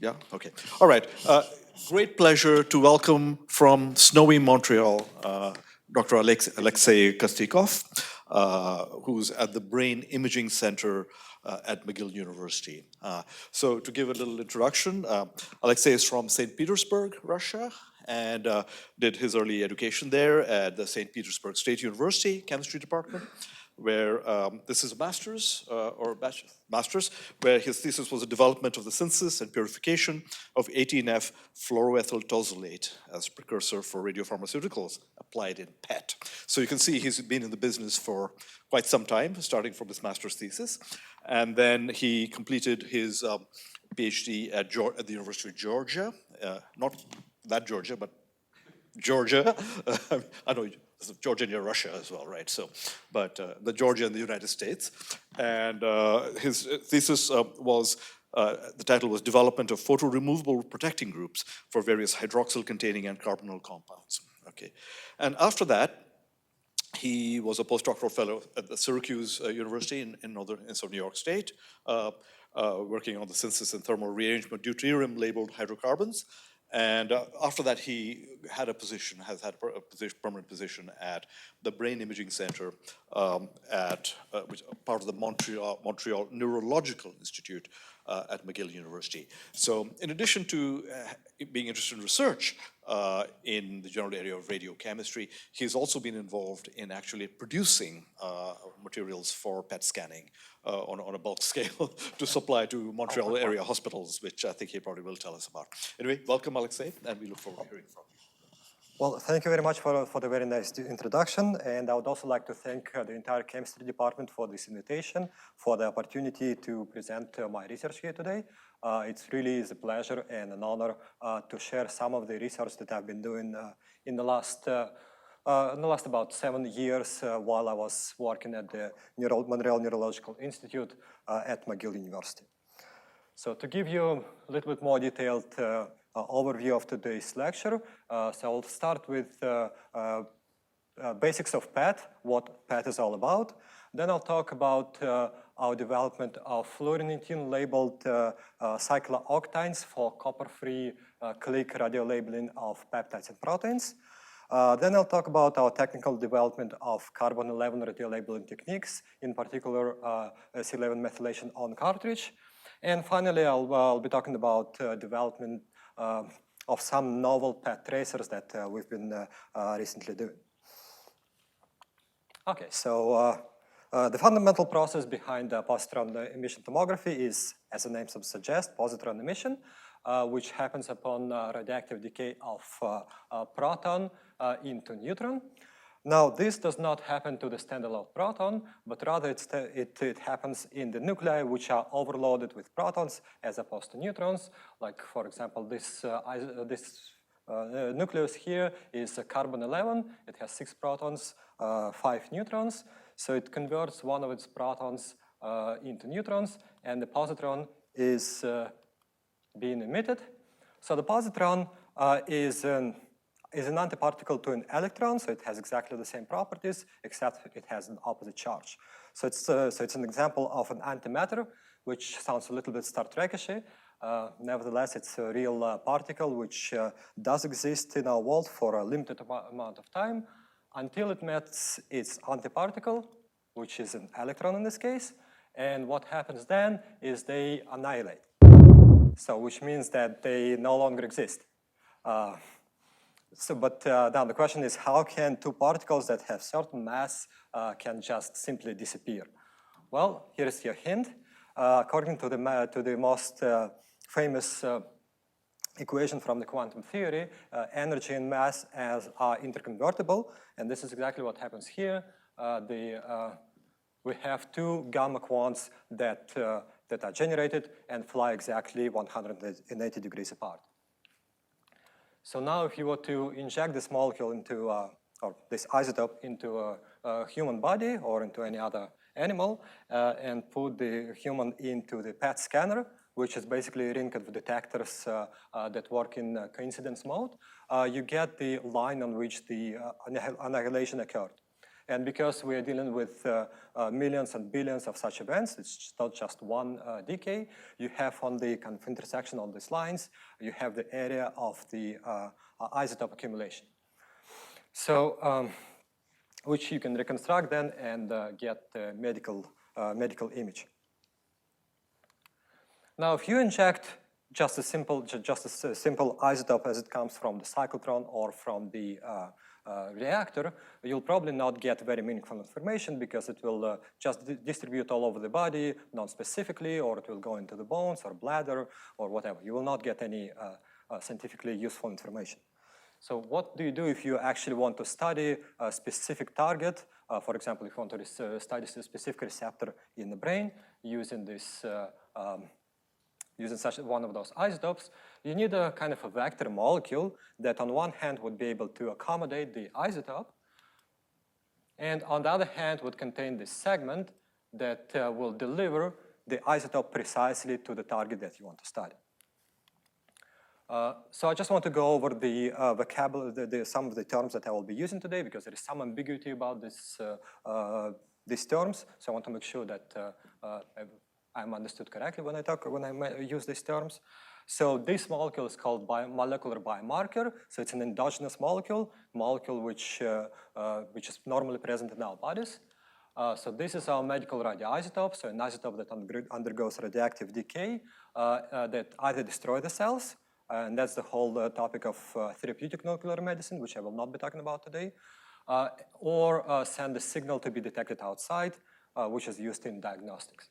Yeah, okay. All right. Great pleasure to welcome from snowy Montreal, Dr. Alexei Kostikov, who's at the Brain Imaging Center at McGill University. So to give a little introduction, Alexei is from St. Petersburg, Russia, and did his early education there at the St. Petersburg State University Chemistry Department, where this is a master's, where his thesis was a development of the synthesis and purification of 18F fluoroethyl tosylate as precursor for radiopharmaceuticals applied in PET. So you can see he's been in the business for quite some time, starting from his master's thesis. And then he completed his PhD at the University of Georgia, not that Georgia, but Georgia. I know Georgia near Russia as well, right? So, but the Georgia in the United States, and his thesis was. The title was Development of Photo-Removable Protecting Groups for Various Hydroxyl-Containing and Carbonyl Compounds. Okay, and after that, he was a postdoctoral fellow at the Syracuse University in New York State, working on the synthesis and thermal rearrangement of deuterium-labeled hydrocarbons. And after that, he had has had a permanent position at the Brain Imaging Center which part of the Montreal Neurological Institute at McGill University. So in addition to being interested in research in the general area of radiochemistry, he's also been involved in actually producing materials for PET scanning on a bulk scale to supply to Montreal area hospitals, which I think he probably will tell us about. Anyway, welcome, Alexei, and we look forward to hearing from you. Well, thank you very much for the very nice introduction. And I would also like to thank the entire chemistry department for this invitation, for the opportunity to present my research here today. It's really a pleasure and an honor to share some of the research that I've been doing in the last about 7 years while I was working at the Montreal Neurological Institute at McGill University. So to give you a little bit more detailed overview of today's lecture, so I'll start with basics of PET, what PET is all about. Then I'll talk about our development of fluorinating-labeled cyclooctines for copper-free click radiolabeling of peptides and proteins. Then I'll talk about our technical development of carbon-11 radiolabeling techniques, in particular C11 methylation on cartridge. And finally, I'll be talking about development of some novel PET tracers that we've been recently doing. Okay, so the fundamental process behind positron emission tomography is, as the name suggests, positron emission, which happens upon radioactive decay of proton into neutron. Now, this does not happen to the standalone proton, but rather it happens in the nuclei, which are overloaded with protons as opposed to neutrons. Like, for example, this nucleus here is carbon-11. It has 6 protons, 5 neutrons. So it converts one of its protons into neutrons, and the positron is being emitted. So the positron is an antiparticle to an electron, so it has exactly the same properties, except it has an opposite charge. So it's an example of an antimatter, which sounds a little bit Star Trek-ish. Nevertheless, it's a real particle which does exist in our world for a limited amount of time until it meets its antiparticle, which is an electron in this case. And what happens then is they annihilate. So which means that they no longer exist. But now the question is, how can 2 particles that have certain mass can just simply disappear? Well, here's your hint. According to the most famous equation from the quantum theory, energy and mass are interconvertible, and this is exactly what happens here. We have 2 gamma quants that are generated and fly exactly 180 degrees apart. So now if you were to inject this molecule into, or this isotope into a human body or into any other animal and put the human into the PET scanner, which is basically a ring of detectors that work in coincidence mode, you get the line on which the annihilation occurred. And because we are dealing with millions and billions of such events, it's not just one decay. You have on the kind of intersection on these lines, you have the area of the isotope accumulation. So, which you can reconstruct then and get the medical image. Now, if you inject just a simple isotope as it comes from the cyclotron or from the reactor, you'll probably not get very meaningful information because it will just distribute all over the body, non-specifically, or it will go into the bones or bladder or whatever. You will not get any scientifically useful information. So what do you do if you actually want to study a specific target? For example, if you want to study a specific receptor in the brain using this using such one of those isotopes, you need a kind of a vector molecule that on one hand would be able to accommodate the isotope, and on the other hand would contain this segment that will deliver the isotope precisely to the target that you want to study. So I just want to go over the vocabulary, some of the terms that I will be using today because there is some ambiguity about these terms. So I want to make sure that I'm understood correctly when I use these terms. So this molecule is called molecular biomarker. So it's an endogenous molecule which is normally present in our bodies. So this is our medical radioisotope, so an isotope that undergoes radioactive decay that either destroy the cells, and that's the whole topic of therapeutic nuclear medicine, which I will not be talking about today, or send a signal to be detected outside, which is used in diagnostics.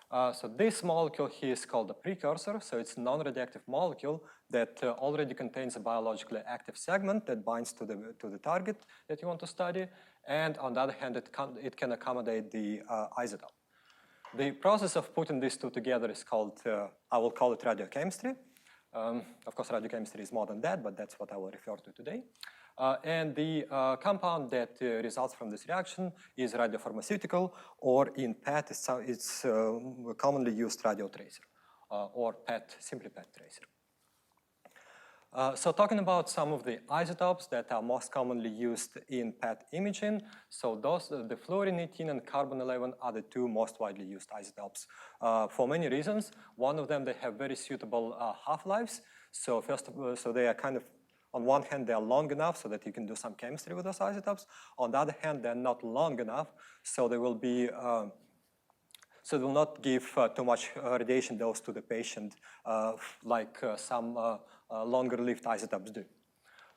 So this molecule here is called a precursor, so it's a non-radioactive molecule that already contains a biologically active segment that binds to the target that you want to study, and on the other hand, it can accommodate the isotope. The process of putting these two together is called, I will call it radiochemistry. Of course, radiochemistry is more than that, but that's what I will refer to today. And the compound that results from this reaction is radiopharmaceutical, or in PET, it's commonly used radiotracer, or PET, simply PET tracer. So talking about some of the isotopes that are most commonly used in PET imaging, so those, the fluorine-18 and carbon-11 are the two most widely used isotopes for many reasons. One of them, they have very suitable half-lives. So first of all, so they are kind of, on one hand, they are long enough so that you can do some chemistry with those isotopes. On the other hand, they're not long enough, so they will be, so they will not give too much radiation dose to the patient like some longer-lived isotopes do.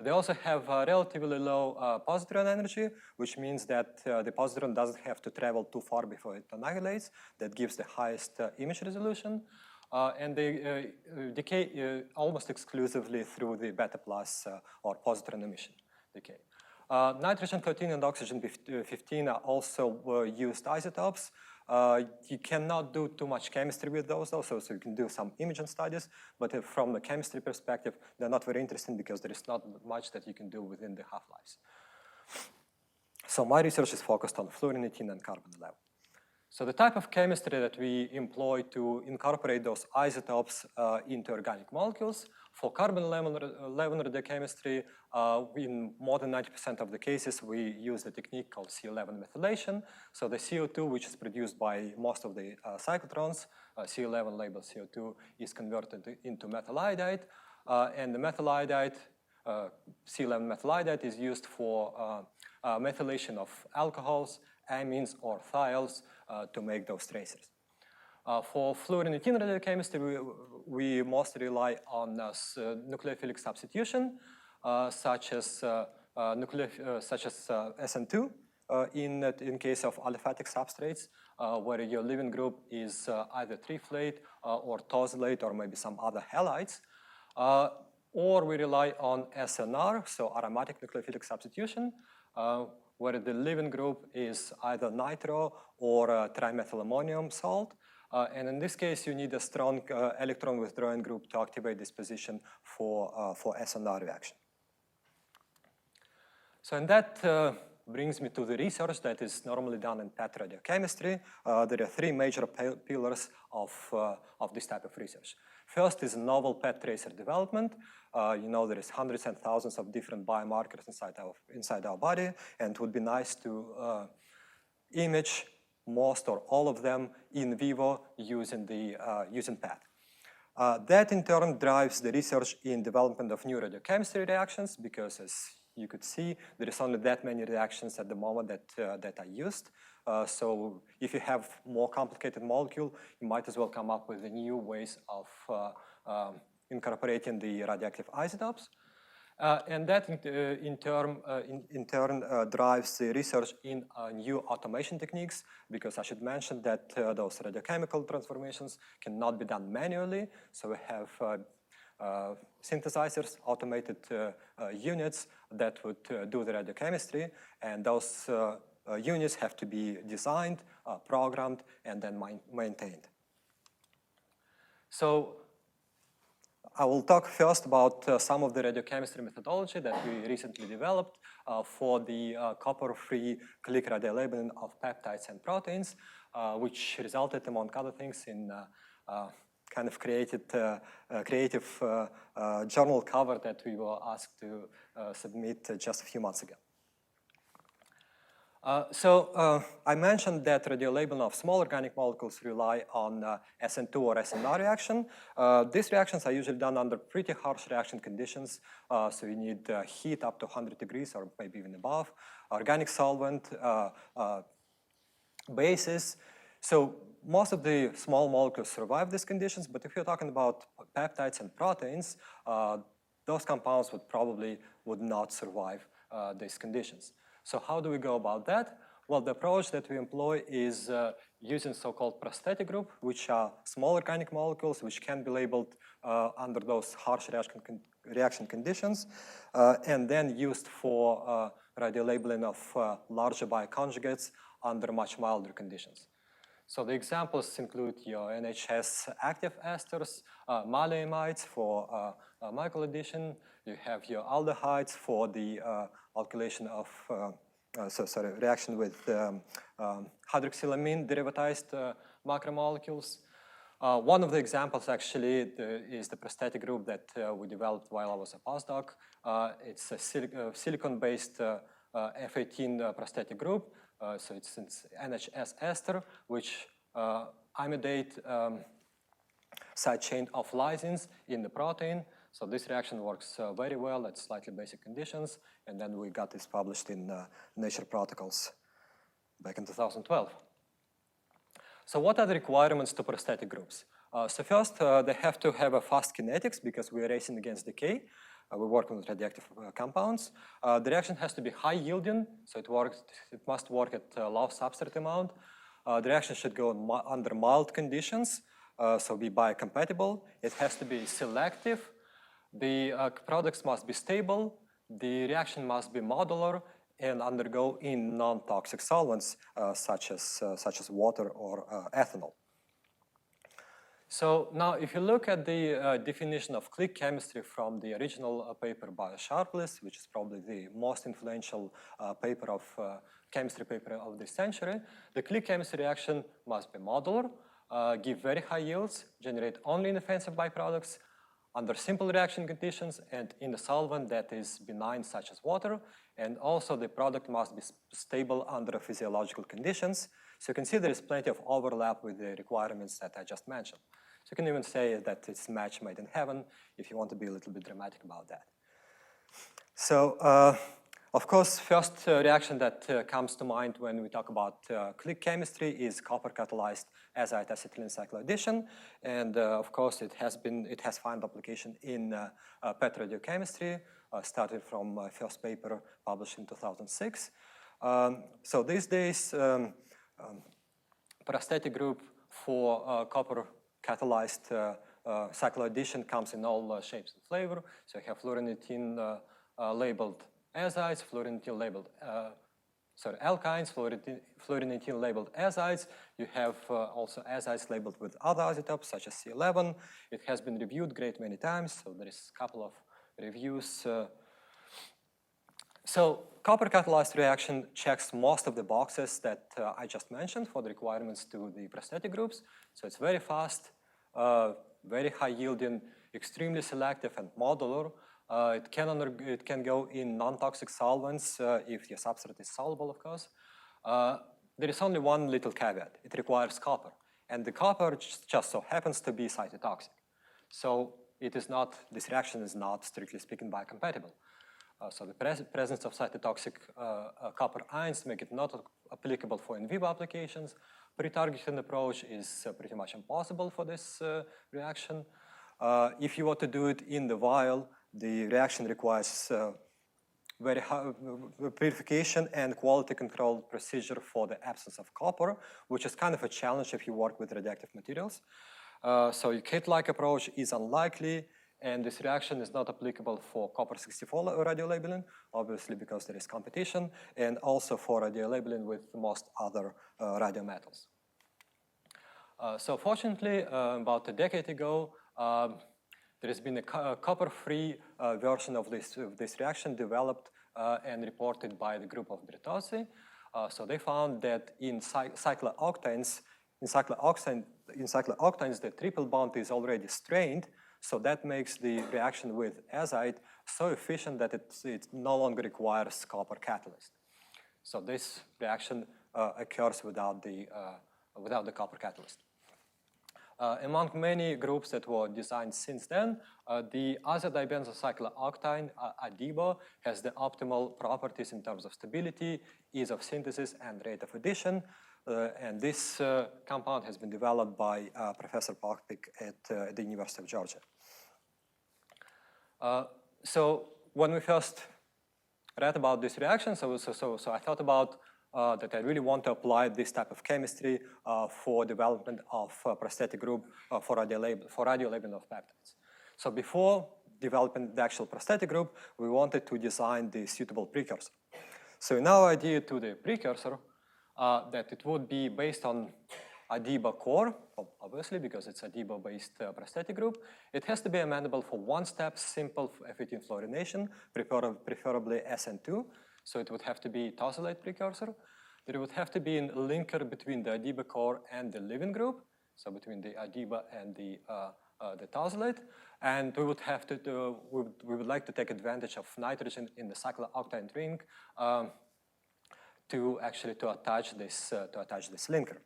They also have relatively low positron energy, which means that the positron doesn't have to travel too far before it annihilates. That gives the highest image resolution. And they decay almost exclusively through the beta plus or positron emission decay. Nitrogen-13 and oxygen-15 are also used isotopes. You cannot do too much chemistry with those also, so you can do some imaging studies, but from the chemistry perspective, they're not very interesting because there is not much that you can do within the half-lives. So my research is focused on fluorine-18 and carbon-11. So the type of chemistry that we employ to incorporate those isotopes into organic molecules, for carbon-11 radiochemistry, in more than 90% of the cases, we use a technique called C11 methylation. So the CO2, which is produced by most of the cyclotrons, C11 labeled CO2, is converted into methyl iodide, and the methyl iodide, C11 methyl iodide, is used for methylation of alcohols, amines, or thiols to make those tracers. For fluorine-18 radiochemistry, we mostly rely on nucleophilic substitution, such as SN2 in case of aliphatic substrates, where your leaving group is either triflate or tosylate or maybe some other halides. Or we rely on SNR, so aromatic nucleophilic substitution, where the leaving group is either nitro or trimethylammonium salt. And in this case, you need a strong electron withdrawing group to activate this position for SNR reaction. So and that brings me to the research that is normally done in PET radiochemistry. There are three major pillars of this type of research. First is novel PET tracer development. You know, there is hundreds and thousands of different biomarkers inside our body, and it would be nice to image most or all of them in vivo using PET. That in turn drives the research in development of new radiochemistry reactions, because as you could see, there is only that many reactions at the moment that are used. So if you have more complicated molecule, you might as well come up with new ways of incorporating the radioactive isotopes. And that in turn drives the research in new automation techniques, because I should mention that those radiochemical transformations cannot be done manually. So we have synthesizers, automated units that would do the radiochemistry, and those units have to be designed, programmed, and then maintained. So I will talk first about some of the radiochemistry methodology that we recently developed for the copper-free click radiolabeling of peptides and proteins, which resulted, among other things, in kind of creative journal cover that we were asked to submit just a few months ago. I mentioned that radiolabeling of small organic molecules rely on SN2 or SNR reaction. These reactions are usually done under pretty harsh reaction conditions, so you need heat up to 100 degrees or maybe even above, organic solvent, bases. So most of the small molecules survive these conditions, but if you're talking about peptides and proteins, those compounds would not survive these conditions. So how do we go about that? Well, the approach that we employ is using so-called prosthetic group, which are small organic molecules which can be labeled under those harsh reaction conditions, and then used for radiolabeling of larger bioconjugates under much milder conditions. So the examples include your NHS active esters, malleamides for molecular addition. You have your aldehydes for the alkylation of, reaction with hydroxylamine derivatized macromolecules. One of the examples actually is the prosthetic group that we developed while I was a postdoc. It's a silicon-based F18 prosthetic group. So it's NHS ester, which imidate side chain of lysines in the protein. So this reaction works very well at slightly basic conditions, and then we got this published in Nature Protocols back in 2012. So what are the requirements to prosthetic groups? So first, they have to have a fast kinetics, because we're racing against decay. We're working with radioactive compounds. The reaction has to be high yielding, so it must work at low substrate amount. The reaction should go under mild conditions, so be biocompatible. It has to be selective. The products must be stable. The reaction must be modular and undergo in non-toxic solvents such as water or ethanol. So now, if you look at the definition of click chemistry from the original paper by Sharpless, which is probably the most influential chemistry paper of this century, the click chemistry reaction must be modular, give very high yields, generate only inoffensive byproducts under simple reaction conditions and in a solvent that is benign, such as water, and also the product must be stable under physiological conditions. So you can see there is plenty of overlap with the requirements that I just mentioned. So you can even say that it's a match made in heaven if you want to be a little bit dramatic about that. So, of course, first reaction that comes to mind when we talk about click chemistry is copper-catalyzed azide acetylene cycloaddition, and of course it has found application in PET radiochemistry, started from my first paper published in 2006. So these days, prosthetic group for copper-catalyzed cycloaddition comes in all shapes and flavor. So you have fluorine-18 labeled azides, fluorine-18 labeled, alkynes, fluorine-18 labeled azides. You have also azides labeled with other isotopes such as C11. It has been reviewed great many times, so there is a couple of reviews. So copper-catalyzed reaction checks most of the boxes that I just mentioned for the requirements to the prosthetic groups. So it's very fast, very high yielding, extremely selective and modular. It can go in non-toxic solvents if your substrate is soluble, of course. There is only one little caveat. It requires copper. And the copper just so happens to be cytotoxic. So this reaction is not, strictly speaking, biocompatible. So the presence of cytotoxic copper ions make it not applicable for in vivo applications. Pre-targeting approach is pretty much impossible for this reaction. If you want to do it in the vial, the reaction requires very high purification and quality control procedure for the absence of copper, which is kind of a challenge if you work with radioactive materials. So a kit-like approach is unlikely, and this reaction is not applicable for copper-64 radiolabeling, obviously because there is competition, and also for radiolabeling with most other radiometals. So fortunately, about a decade ago, there has been a copper-free version of this reaction developed and reported by the group of Bertozzi. So they found that in cyclooctanes, the triple bond is already strained, so that makes the reaction with azide so efficient that it no longer requires copper catalyst. So this reaction occurs without the copper catalyst. Among many groups that were designed since then, the azodibenzocyclooctane, ADIBO, has the optimal properties in terms of stability, ease of synthesis, and rate of addition. And this compound has been developed by Professor Popic at the University of Georgia. So when we first read about this reaction, so I thought about that I really want to apply this type of chemistry for development of prosthetic group for radiolabeling of peptides. So before developing the actual prosthetic group, we wanted to design the suitable precursor. So in our idea to the precursor, that it would be based on ADIBO core, obviously because it's ADIBO-based prosthetic group. It has to be amenable for one-step simple F18 fluorination, preferably SN2. So it would have to be tosylate precursor. There would have to be a linker between the ADIBO core and the living group, so between the ADIBO and the tosylate. And we would have to we would like to take advantage of nitrogen in the cyclooctane ring to attach this linker.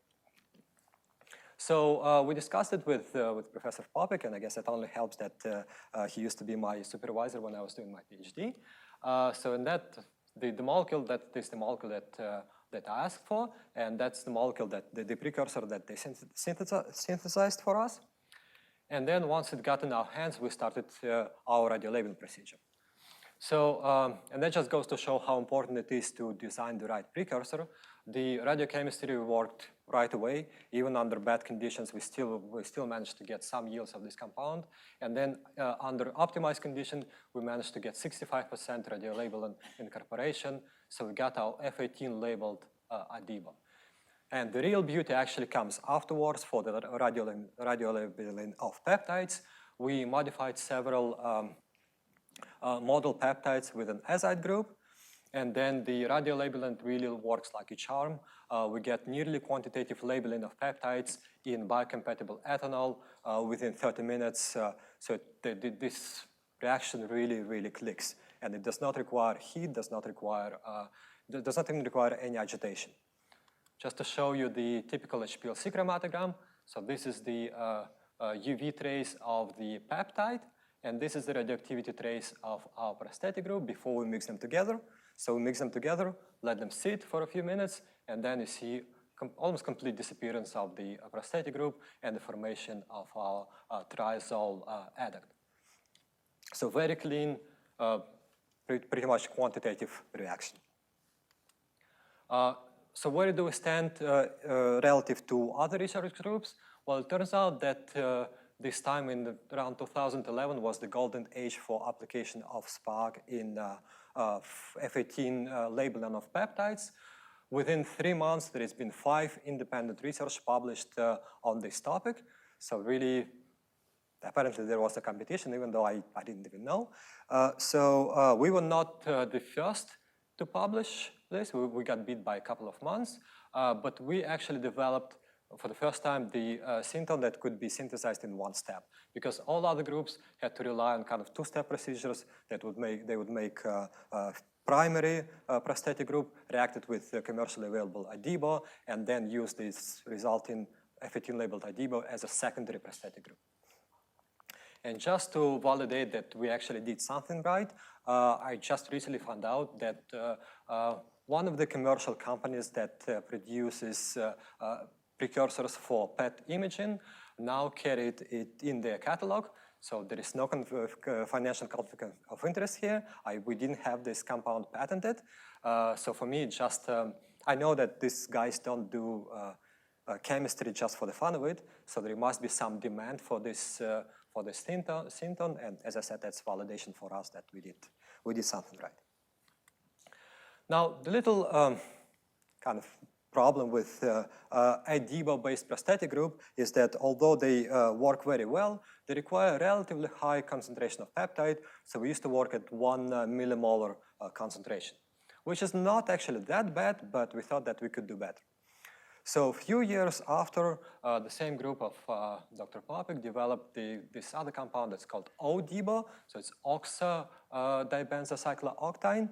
So we discussed it with Professor Popic, and I guess it only helps that he used to be my supervisor when I was doing my PhD. So in that, the molecule that is the molecule that I asked for, and that's the molecule that the precursor that they synthesized for us. And then once it got in our hands, we started our radiolabeling procedure. So, and that just goes to show how important it is to design the right precursor. The radiochemistry worked right away. Even under bad conditions, we still managed to get some yields of this compound. And then under optimized condition, we managed to get 65% radiolabelin incorporation. So we got our F18 labeled ADIBO. And the real beauty actually comes afterwards for the radiolabeling of peptides. We modified several model peptides with an azide group. And then the radiolabeling really works like a charm. We get nearly quantitative labeling of peptides in biocompatible ethanol within 30 minutes. So this reaction really clicks. And it does not require heat, does not even require any agitation. Just to show you the typical HPLC chromatogram. So this is the UV trace of the peptide. And this is the radioactivity trace of our prosthetic group before we mix them together. So we mix them together, let them sit for a few minutes, and then you see almost complete disappearance of the prosthetic group and the formation of our triazole adduct. So very clean, pretty much quantitative reaction. So where do we stand relative to other research groups? Well, it turns out that this time in around 2011 was the golden age for application of SPARC in F18 labeling of peptides. Within 3 months, there has been 5 independent research published on this topic. So really, apparently there was a competition, even though I didn't even know. So we were not the first to publish this. We got beat by a couple of months, but we actually developed for the first time, the synthon that could be synthesized in one step, because all other groups had to rely on kind of two-step procedures that would make primary prosthetic group reacted with commercially available Adibo, and then use this resulting F18 labeled Adibo as a secondary prosthetic group. And just to validate that we actually did something right, I just recently found out that one of the commercial companies that produces precursors for PET imaging now carried it in their catalog. So there is no financial conflict of interest here. We didn't have this compound patented. So for me, just I know that these guys don't do chemistry just for the fun of it. So there must be some demand for this synthon. And as I said, that's validation for us that we did something right. Now, the little kind of problem with Adibo-based prosthetic group is that although they work very well, they require a relatively high concentration of peptide. So we used to work at 1 millimolar concentration, which is not actually that bad, but we thought that we could do better. So a few years after, the same group of Dr. Popik developed this other compound that's called ODibo. So it's oxadibenzocyclooctane.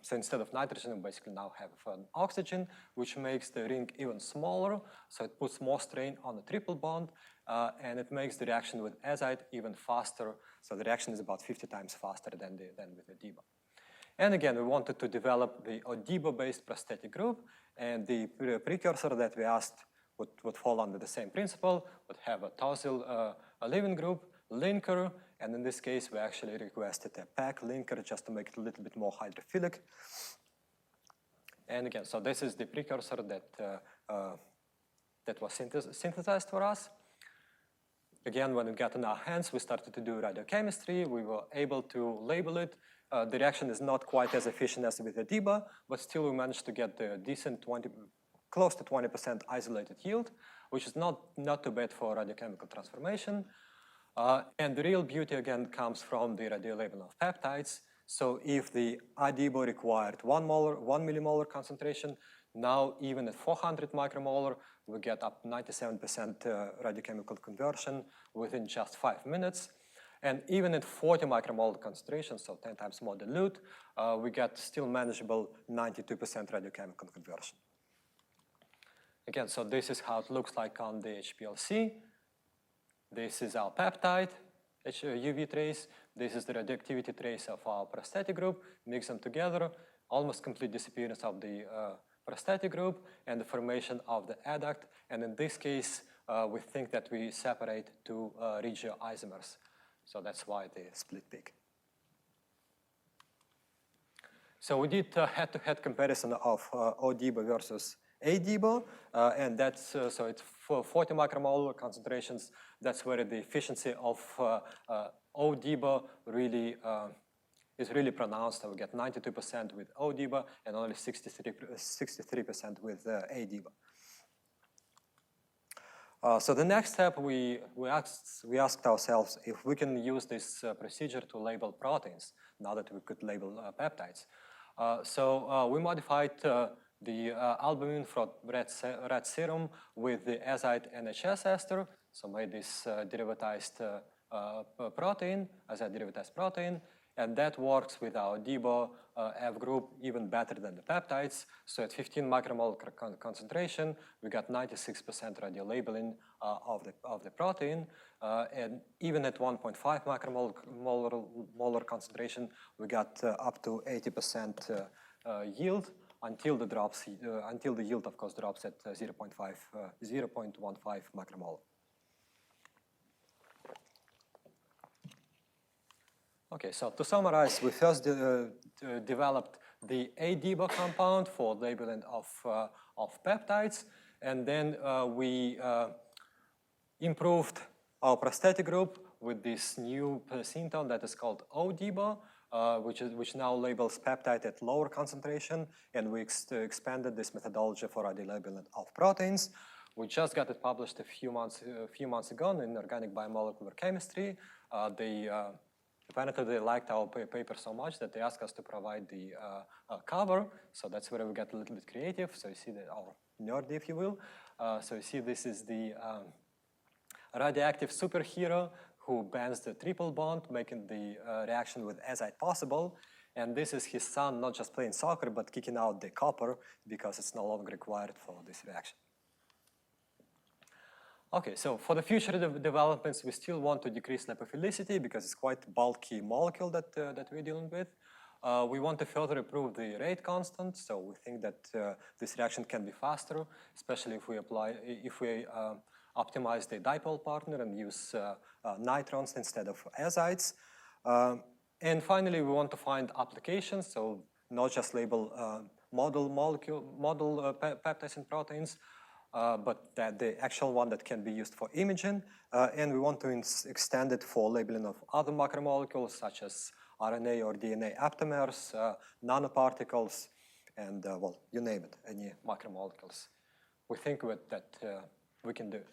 So instead of nitrogen, we basically now have oxygen, which makes the ring even smaller. So it puts more strain on the triple bond, and it makes the reaction with azide even faster. So the reaction is about 50 times faster than with Adibo. And again, we wanted to develop the Adibo-based prosthetic group, and the precursor that we asked would fall under the same principle, would have a tosyl leaving group, linker, and in this case, we actually requested a PAC linker just to make it a little bit more hydrophilic. And again, so this is the precursor that was synthesized for us. Again, when it got in our hands, we started to do radiochemistry. We were able to label it. The reaction is not quite as efficient as with Adibo, but still we managed to get the decent close to 20% isolated yield, which is not too bad for radiochemical transformation. And the real beauty again comes from the radiolabeling of peptides. So if the Adibo required 1 millimolar concentration, now even at 400 micromolar, we get up 97% radiochemical conversion within just 5 minutes. And even at 40 micromolar concentration, so 10 times more dilute, we get still manageable 92% radiochemical conversion. Again, so this is how it looks like on the HPLC. This is our peptide UV trace. This is the radioactivity trace of our prosthetic group. Mix them together, almost complete disappearance of the prosthetic group and the formation of the adduct. And in this case, we think that we separate two regioisomers. So that's why the split peak. So we did head-to-head comparison of ODibo versus Adibo, and that's so it's for 40 micromolar concentrations. That's where the efficiency of ODibo really is really pronounced. So we get 92% with ODibo and only 63% with Adibo. So the next step, we asked ourselves if we can use this procedure to label proteins now that we could label peptides. So we modified the albumin from rat serum with the azide NHS ester. So made this derivatized protein, azide derivatized protein, and that works with our Adibo F group even better than the peptides. So at 15 micromolar concentration, we got 96% radiolabeling of the protein. And even at 1.5 micromolar concentration, we got up to 80% yield until the yield, of course, drops at 0.15 micromolar. Okay, so to summarize, we first developed the Adibo compound for labeling of peptides, and then we improved our prosthetic group with this new synthon that is called ODibo, which now labels peptide at lower concentration, and we expanded this methodology for radiolabeling of proteins. We just got it published a few months ago in Organic Biomolecular Chemistry. Apparently they liked our paper so much that they asked us to provide the cover. So that's where we got a little bit creative. So you see that our nerdy, if you will. So you see this is the radioactive superhero who bends the triple bond, making the reaction with azide possible. And this is his son not just playing soccer, but kicking out the copper because it's no longer required for this reaction. Okay, so for the future developments, we still want to decrease lipophilicity because it's quite a bulky molecule that we're dealing with. We want to further improve the rate constant, so we think that this reaction can be faster, especially if we optimize the dipole partner and use nitrons instead of azides. And finally, we want to find applications, so not just label model peptides and proteins, but that the actual one that can be used for imaging. And we want to extend it for labeling of other macromolecules, such as RNA or DNA aptamers, nanoparticles, and well, you name it, any macromolecules. We think that we can do it.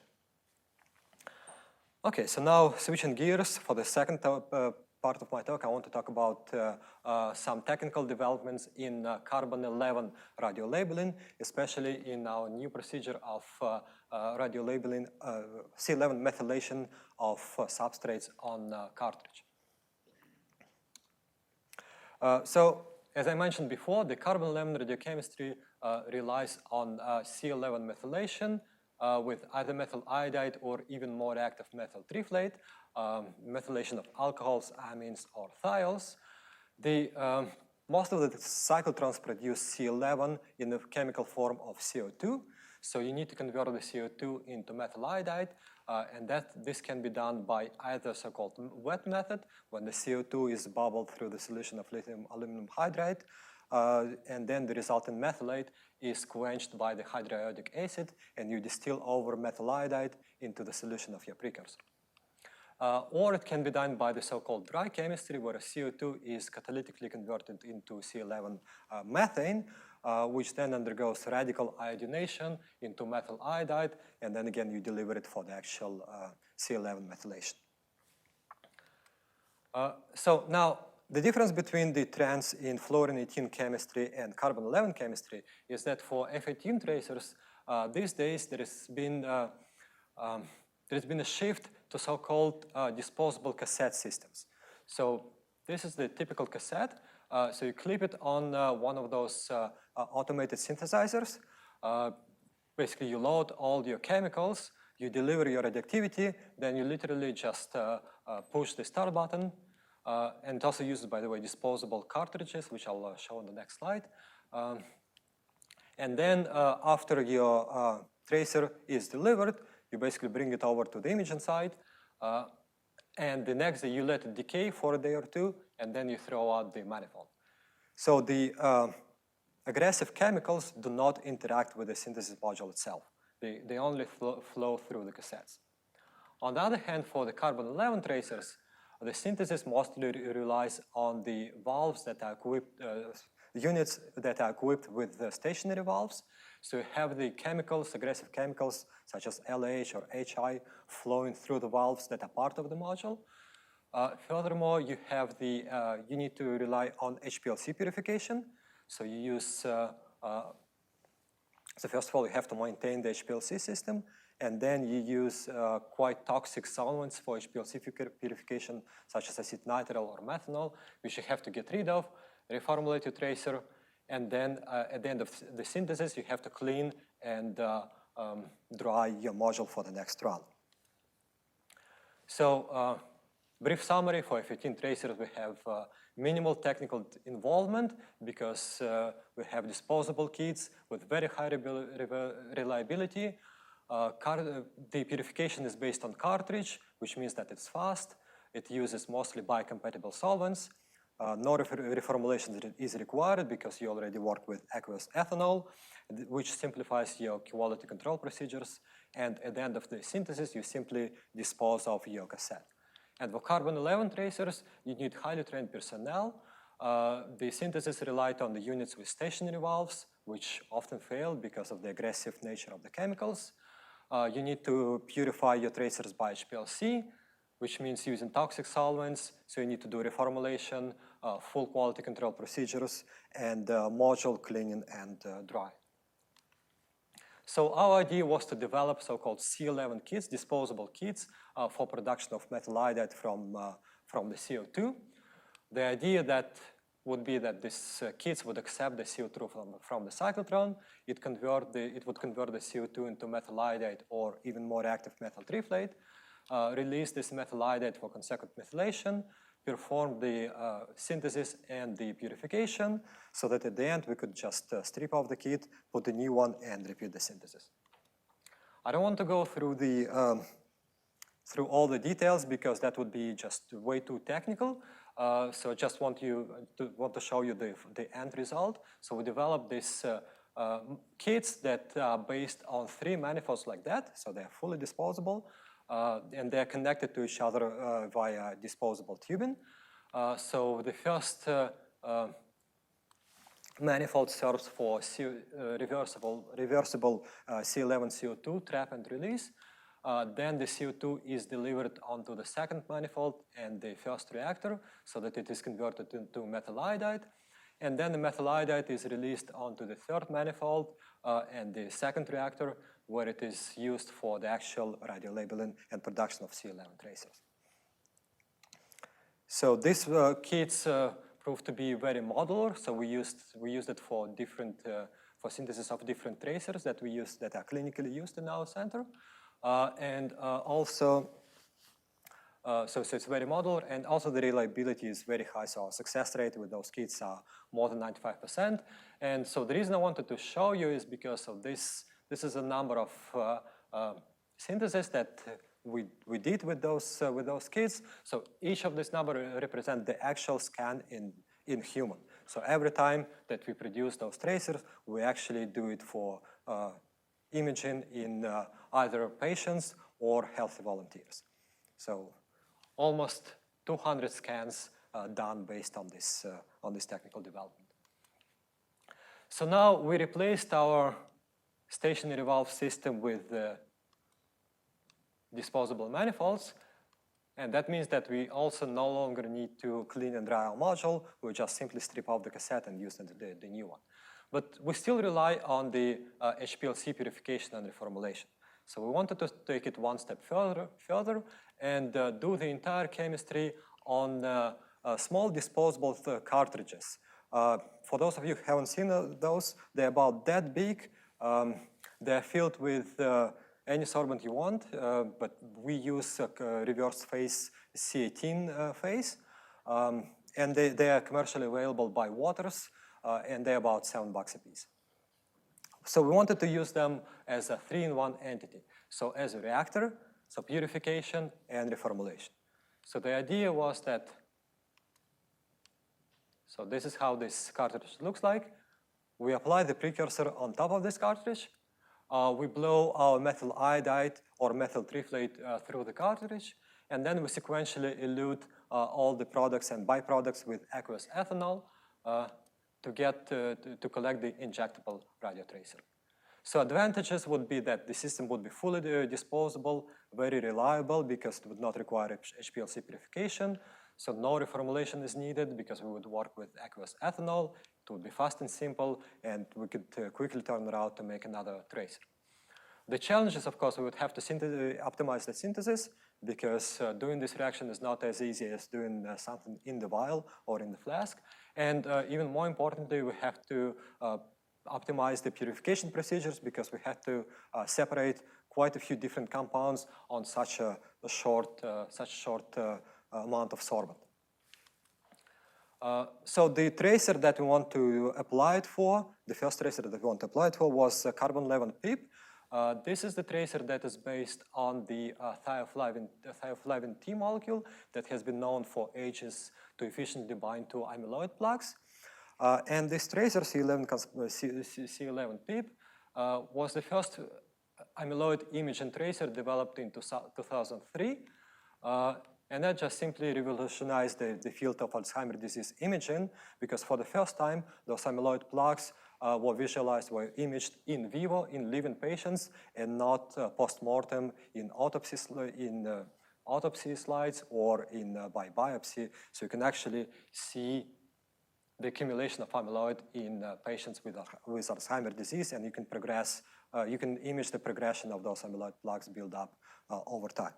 Okay, so now switching gears for the second part of my talk, I want to talk about some technical developments in carbon-11 radiolabeling, especially in our new procedure of radiolabeling C11 methylation of substrates on cartridge. So, as I mentioned before, the carbon-11 radiochemistry relies on C11 methylation with either methyl iodide or even more active methyl triflate, methylation of alcohols, amines, or thiols. Most of the cyclotrons produce C11 in the chemical form of CO2. So you need to convert the CO2 into methyl iodide, and this can be done by either so-called wet method, when the CO2 is bubbled through the solution of lithium aluminum hydride, and then the resultant methylate is quenched by the hydroiodic acid, and you distill over methyl iodide into the solution of your precursor. Or it can be done by the so-called dry chemistry, where CO2 is catalytically converted into C11 methane, which then undergoes radical iodination into methyl iodide, and then again you deliver it for the actual C11 methylation. So now, the difference between the trends in fluorine-18 chemistry and carbon-11 chemistry is that for F18 tracers, these days there's been a shift to so-called disposable cassette systems. So this is the typical cassette. So you clip it on one of those automated synthesizers. Basically, you load all your chemicals, you deliver your radioactivity, then you literally just push the start button. And it also uses, by the way, disposable cartridges, which I'll show on the next slide. And then after your tracer is delivered, you basically bring it over to the imaging site. And the next day, you let it decay for a day or two, and then you throw out the manifold. So the aggressive chemicals do not interact with the synthesis module itself. They only flow through the cassettes. On the other hand, for the carbon-11 tracers, the synthesis mostly relies on the valves that are equipped, units that are equipped with the stationary valves. So you have the chemicals, aggressive chemicals, such as LH or HI, flowing through the valves that are part of the module. Furthermore, you need to rely on HPLC purification. So you use, so first of all, you have to maintain the HPLC system, and then you use quite toxic solvents for HPLC purification, such as acetonitrile or methanol, which you have to get rid of, reformulate your tracer, and then at the end of the synthesis, you have to clean and dry your module for the next run. So, brief summary for F18 tracers, we have minimal technical involvement because we have disposable kits with very high reliability. The purification is based on cartridge, which means that it's fast. It uses mostly biocompatible solvents. No reformulation is required because you already work with aqueous ethanol, which simplifies your quality control procedures. And at the end of the synthesis, you simply dispose of your cassette. And for carbon-11 tracers, you need highly trained personnel. The synthesis relied on the units with stationary valves, which often fail because of the aggressive nature of the chemicals. You need to purify your tracers by HPLC, which means using toxic solvents. So you need to do reformulation, full quality control procedures, and module cleaning and dry. So our idea was to develop so-called C11 kits, disposable kits, for production of metal iodide from the CO2. The idea that would be that these kits would accept the CO2 from the cyclotron. It would convert the CO2 into metal iodide or even more active metal triflate, release this metal iodide for consecutive methylation, perform the synthesis and the purification, so that at the end we could just strip off the kit, put a new one, and repeat the synthesis. I don't want to go through through all the details because that would be just way too technical. So I just want to show you the end result. So we developed these kits that are based on 3 manifolds like that. So they're fully disposable. And they're connected to each other via disposable tubing. So the first manifold serves for reversible C11 CO2 trap and release. Then the CO2 is delivered onto the second manifold and the first reactor so that it is converted into metal iodide. And then the metal iodide is released onto the third manifold and the second reactor, where it is used for the actual radiolabeling and production of C11 tracers. So these kits proved to be very modular. So we used it for for synthesis of different tracers that are clinically used in our center. So it's very modular, and also the reliability is very high. So our success rate with those kits are more than 95%. And so the reason I wanted to show you is because of this. This is a number of syntheses that we did with those kits. So each of this number represents the actual scan in human. So every time that we produce those tracers, we actually do it for imaging in either patients or healthy volunteers. So almost 200 scans done based on this technical development. So now we replaced our stationary valve system with disposable manifolds. And that means that we also no longer need to clean and dry our module. We just simply strip off the cassette and use the new one. But we still rely on the HPLC purification and reformulation. So we wanted to take it one step further and do the entire chemistry on small disposable cartridges. For those of you who haven't seen those, they're about that big. They're filled with any sorbent you want, but we use reverse phase C18 phase. And they are commercially available by Waters, and they're about $7 a piece. So we wanted to use them as a 3-in-1 entity. So as a reactor, so purification and reformulation. So the idea was that, so this is how this cartridge looks like. We apply the precursor on top of this cartridge. We blow our metal iodide or metal triflate through the cartridge, and then we sequentially elute all the products and byproducts with aqueous ethanol to collect the injectable radiotracer. So advantages would be that the system would be fully disposable, very reliable because it would not require HPLC purification. So no reformulation is needed because we would work with aqueous ethanol. It would be fast and simple, and we could quickly turn around to make another tracer. The challenge is, of course, we would have to optimize the synthesis because doing this reaction is not as easy as doing something in the vial or in the flask. And even more importantly, we have to optimize the purification procedures because we had to separate quite a few different compounds on such a short amount of sorbent. So the tracer that we want to apply it for, the first tracer that we want to apply it for was carbon-11 PEEP. This is the tracer that is based on the thioflavin T molecule that has been known for ages to efficiently bind to amyloid plaques. And this tracer, C11 PEEP, was the first amyloid imaging tracer developed in 2003. And that just simply revolutionized the field of Alzheimer's disease imaging because for the first time, those amyloid plaques were imaged in vivo in living patients and not post-mortem in autopsy slides or by biopsy. So you can actually see the accumulation of amyloid in patients with Alzheimer's disease, and you can progress you can image the progression of those amyloid plaques build up over time.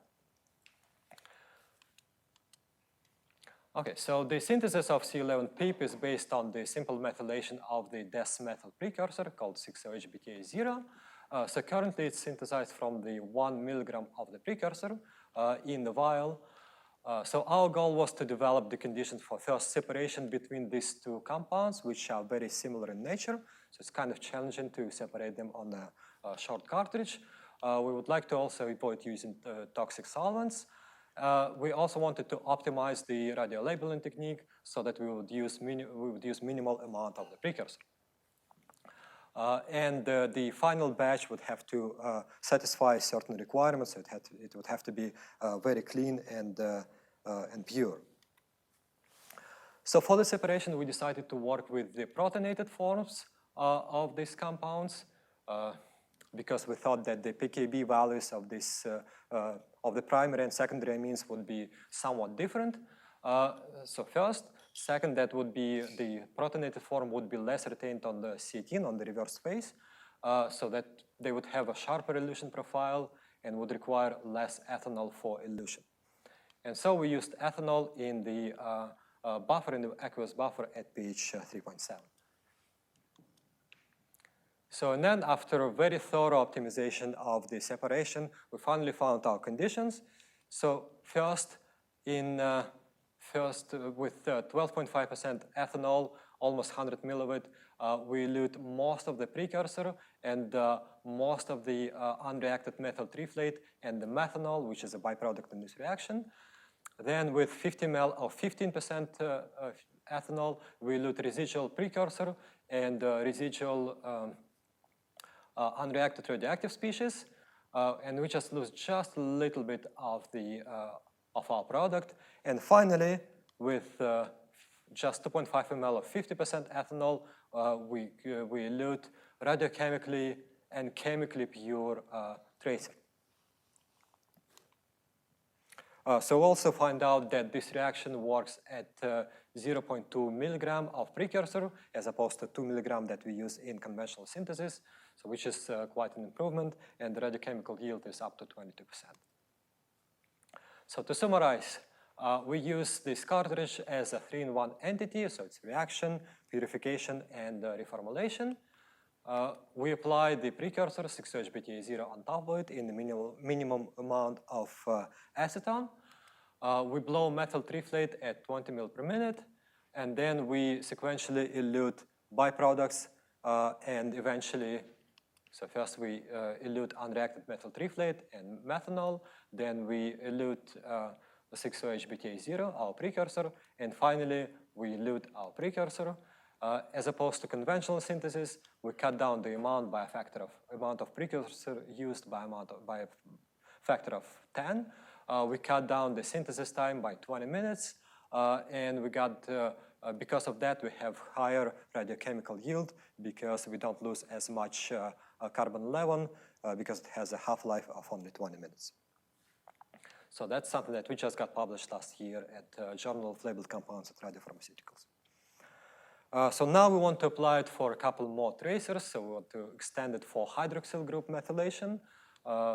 Okay, so the synthesis of C11-PIP is based on the simple methylation of the des-methyl precursor called 6-OHBTA0. So currently it's synthesized from the 1 milligram of the precursor in the vial. So our goal was to develop the conditions for first separation between these two compounds, which are very similar in nature. So it's kind of challenging to separate them on a short cartridge. We would like to also avoid using toxic solvents. We also wanted to optimize the radiolabeling technique so that we would use minimal amount of the precursor. And the final batch would have to satisfy certain requirements. So it would have to be very clean and pure. So for the separation, we decided to work with the protonated forms of these compounds because we thought that the PKB values of this of the primary and secondary amines would be somewhat different. So first. Second, that would be the protonated form would be less retained on the C18, on the reverse phase, so that they would have a sharper elution profile and would require less ethanol for elution. And so we used ethanol in the buffer, in the aqueous buffer at pH 3.7. So and then after a very thorough optimization of the separation, we finally found our conditions. So first, with 12.5% ethanol, almost 100 milliwatt, we elute most of the precursor and most of the unreacted methyl triflate and the methanol, which is a byproduct in this reaction. Then with 50 ml of 15% ethanol, we elute residual precursor and residual unreacted radioactive species, and we just lose just a little bit of the of our product. And finally, with just 2.5 ml of 50% ethanol, we elute radiochemically and chemically pure tracer. So also find out that this reaction works at 0.2 milligram of precursor as opposed to 2 milligram that we use in conventional synthesis, so which is quite an improvement, and the radiochemical yield is up to 22%. So to summarize, we use this cartridge as a 3-in-1 entity, so it's reaction, purification, and reformulation. We apply the precursor 6-OHBTA0 on top of it in the minimum amount of acetone. We blow methyl triflate at 20 ml per minute, and then we sequentially elute byproducts and eventually, so first we elute unreacted methyl triflate and methanol, then we elute the 6-OHBTA0, our precursor, and finally we elute our precursor. As opposed to conventional synthesis, we cut down the amount by a factor of amount of precursor used by a factor of 10. We cut down the synthesis time by 20 minutes, and we got because of that we have higher radiochemical yield because we don't lose as much carbon-11 because it has a half-life of only 20 minutes. So that's something that we just got published last year at Journal of Labeled Compounds at Radiopharmaceuticals. So now we want to apply it for a couple more tracers. So we want to extend it for hydroxyl group methylation,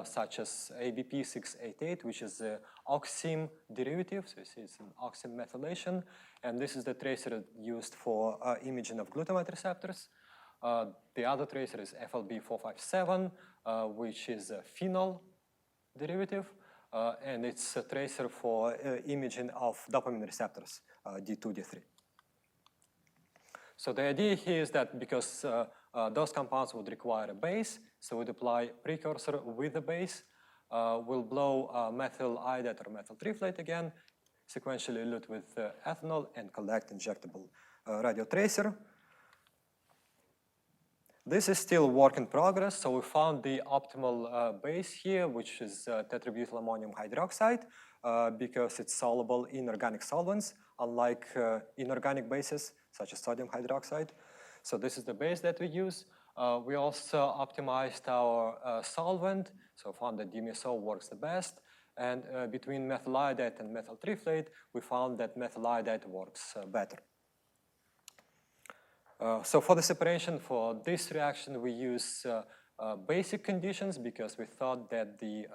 such as ABP688, which is the oxime derivative. So it's an oxime methylation. And this is the tracer used for imaging of glutamate receptors. The other tracer is FLB457, which is a phenol derivative. And it's a tracer for imaging of dopamine receptors, D2, D3. So the idea here is that because those compounds would require a base, so we'd apply precursor with the base. We'll blow methyl iodide or methyl triflate again, sequentially elute with ethanol, and collect injectable radiotracer. This is still work in progress, so we found the optimal base here, which is tetrabutyl ammonium hydroxide, because it's soluble in organic solvents, unlike inorganic bases, such as sodium hydroxide. So this is the base that we use. We also optimized our solvent, so found that DMSO works the best. And between methyl iodide and methyl triflate, we found that methyl iodide works better. So for the separation for this reaction, we use basic conditions because we thought that the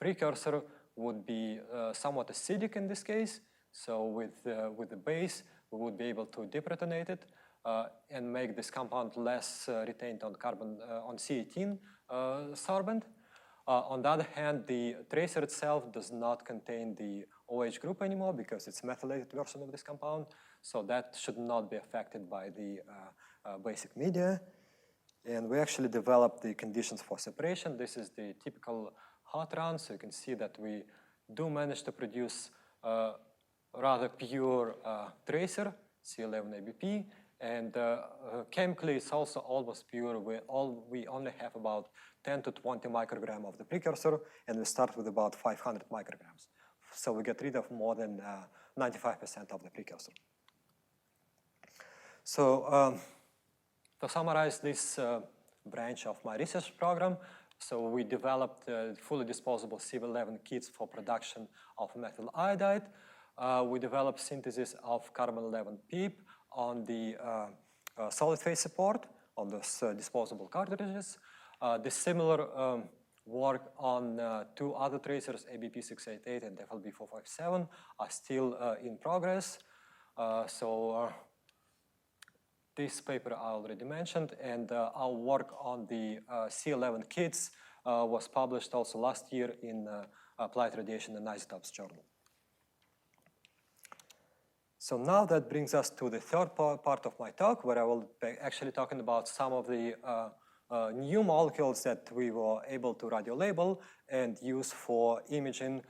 precursor would be somewhat acidic in this case. So with the base, we would be able to deprotonate it and make this compound less retained on carbon on C18 sorbent. On the other hand, the tracer itself does not contain the OH group anymore because it's a methylated version of this compound. So that should not be affected by the basic media. And we actually developed the conditions for separation. This is the typical hot run. So you can see that we do manage to produce rather pure tracer, C11ABP. And chemically, it's also almost pure. We only have about 10 to 20 microgram of the precursor, and we start with about 500 micrograms. So we get rid of more than 95% of the precursor. So to summarize this branch of my research program, so we developed fully disposable C11 kits for production of methyl iodide. We developed synthesis of carbon-11 PEEP on the solid phase support on those disposable cartridges. The similar work on two other tracers, ABP688 and FLB457, are still in progress. This paper I already mentioned, and our work on the C11 kits was published also last year in Applied Radiation and Isotopes Journal. So now that brings us to the third part of my talk, where I will be actually talking about some of the new molecules that we were able to radiolabel and use for imaging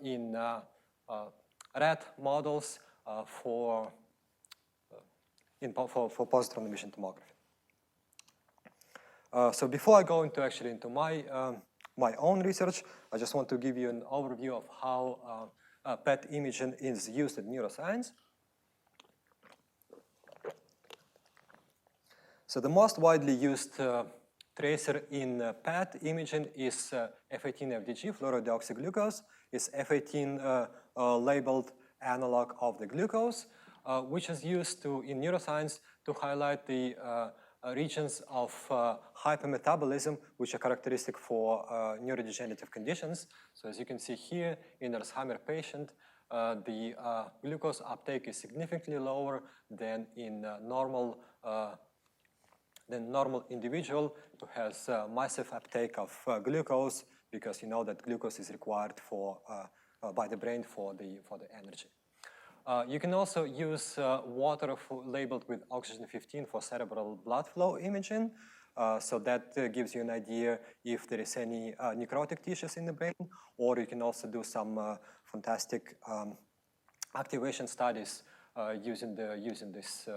in rat models for positron emission tomography. So before I go into my own research, I just want to give you an overview of how PET imaging is used in neuroscience. So the most widely used tracer in PET imaging is F18-FDG, fluorodeoxyglucose. It's F18 labeled analog of the glucose, which is used in neuroscience to highlight the regions of hypermetabolism, which are characteristic for neurodegenerative conditions. So as you can see here, in an Alzheimer patient, the glucose uptake is significantly lower than in normal individual who has massive uptake of glucose, because you know that glucose is required by the brain for the energy. You can also use water labeled with oxygen 15 for cerebral blood flow imaging. So that gives you an idea if there is any necrotic tissues in the brain, or you can also do some fantastic activation studies using this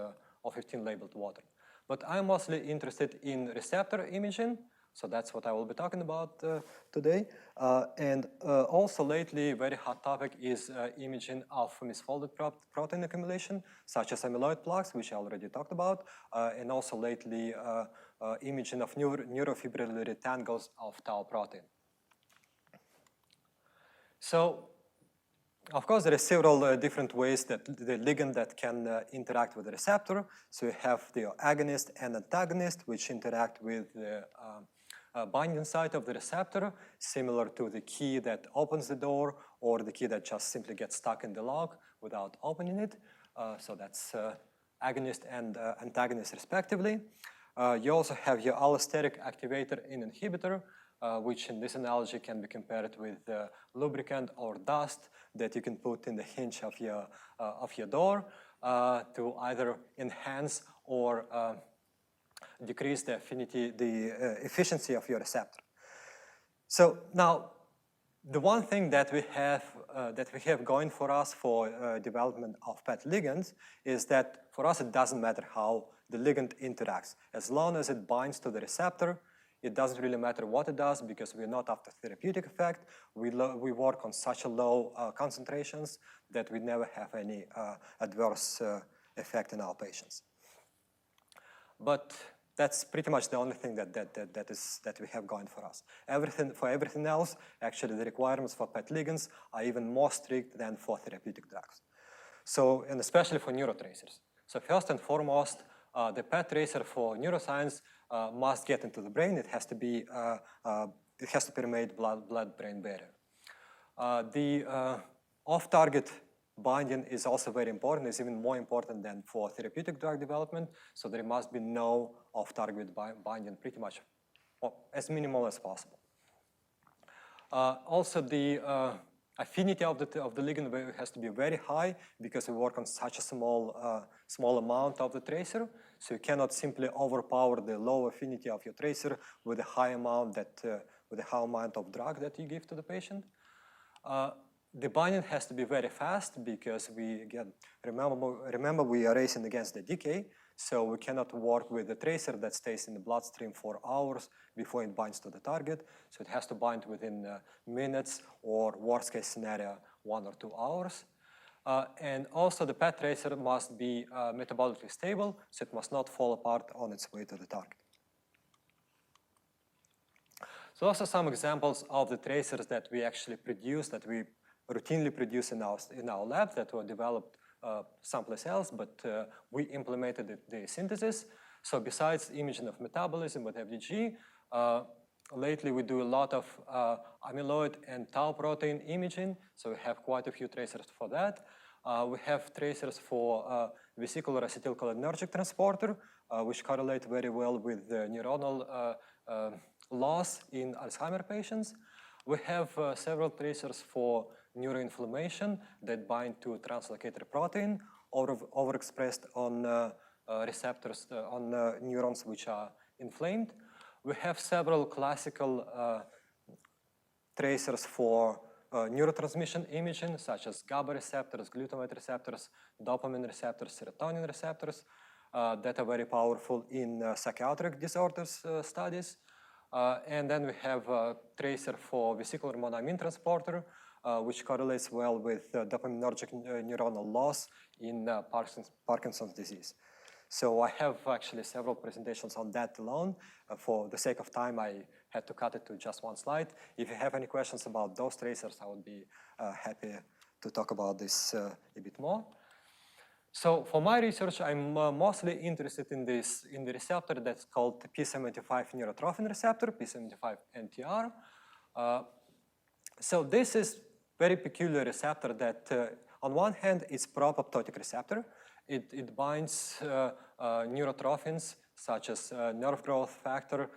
O15 labeled water. But I'm mostly interested in receptor imaging, so that's what I will be talking about today. And also lately, very hot topic is imaging of misfolded protein accumulation, such as amyloid plaques, which I already talked about, and also lately imaging of neurofibrillary tangles of tau protein. So, of course, there are several different ways that the ligand that can interact with the receptor. So you have the agonist and antagonist, which interact with the binding site of the receptor, similar to the key that opens the door or the key that just simply gets stuck in the lock without opening it. So that's agonist and antagonist respectively. You also have your allosteric activator and inhibitor, which in this analogy can be compared with lubricant or dust that you can put in the hinge of your door to either enhance or decrease the efficiency of your receptor. So now, the one thing that we have going for us for development of PET ligands is that for us it doesn't matter how the ligand interacts. As long as it binds to the receptor, it doesn't really matter what it does, because we're not after therapeutic effect. We work on such a low concentrations that we never have any adverse effect in our patients. But that's pretty much the only thing that we have going for us. For everything else, actually the requirements for PET ligands are even more strict than for therapeutic drugs. So, and especially for neurotracers. So first and foremost, the PET tracer for neuroscience must get into the brain. It has to permeate blood-brain barrier. The off-target binding is also very important. It's even more important than for therapeutic drug development. So there must be no off-target binding, pretty much, or as minimal as possible. Also, the affinity of the ligand has to be very high because we work on such a small amount of the tracer. So you cannot simply overpower the low affinity of your tracer with a high amount of drug that you give to the patient. The binding has to be very fast because remember we are racing against the decay, so we cannot work with the tracer that stays in the bloodstream for hours before it binds to the target. So it has to bind within minutes, or worst case scenario, 1 or 2 hours. And also the PET tracer must be metabolically stable, so it must not fall apart on its way to the target. So those are some examples of the tracers that we actually produce, that we routinely produce in our lab, that were developed someplace else, but we implemented the synthesis. So besides imaging of metabolism with FDG, lately we do a lot of amyloid and tau protein imaging, so we have quite a few tracers for that. We have tracers for vesicular acetylcholinergic transporter, which correlate very well with the neuronal loss in Alzheimer patients. We have several tracers for neuroinflammation that bind to translocator protein, overexpressed on receptors on neurons which are inflamed. We have several classical tracers for neurotransmission imaging, such as GABA receptors, glutamate receptors, dopamine receptors, serotonin receptors, that are very powerful in psychiatric disorders studies. And then we have a tracer for vesicular monoamine transporter, which correlates well with dopaminergic neuronal loss in Parkinson's disease. So I have actually several presentations on that alone. For the sake of time, I had to cut it to just one slide. If you have any questions about those tracers, I would be happy to talk about this a bit more. So for my research, I'm mostly interested in the receptor that's called P75 neurotrophin receptor, P75-NTR. So this is very peculiar receptor that, on one hand, it's pro-apoptotic receptor. It binds neurotrophins such as nerve growth factor,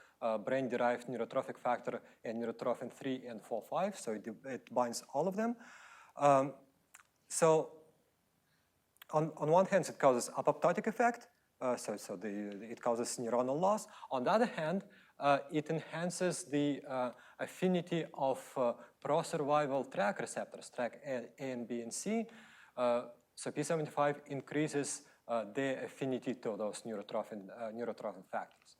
brain-derived neurotrophic factor, and neurotrophin 3 and 4-5. So it binds all of them. So on one hand, it causes apoptotic effect. It causes neuronal loss. On the other hand, it enhances the affinity of pro-survival TRAC receptors, TRAC A and B and C. So P75 increases their affinity to those neurotrophin factors.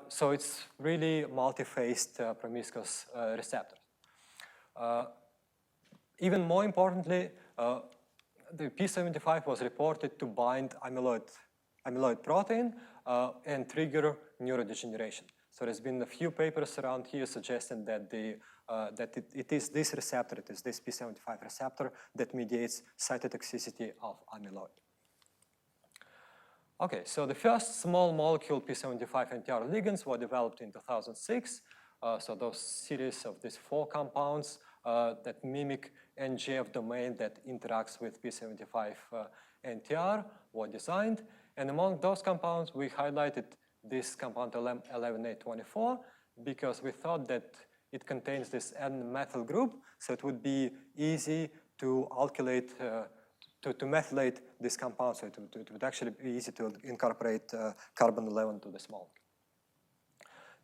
So it's really multi-phased promiscuous receptor. Even more importantly, the P75 was reported to bind amyloid protein and trigger neurodegeneration. So there's been a few papers around here suggesting that it is this receptor, it is this P75 receptor that mediates cytotoxicity of amyloid. Okay, so the first small molecule P75-NTR ligands were developed in 2006. So those series of these 4 compounds that mimic NGF domain that interacts with P75-NTR were designed. And among those compounds, we highlighted this compound 11A24 because we thought that it contains this N-methyl group, so it would be easy to alkylate, to methylate this compound, so it would actually be easy to incorporate carbon 11 to this molecule.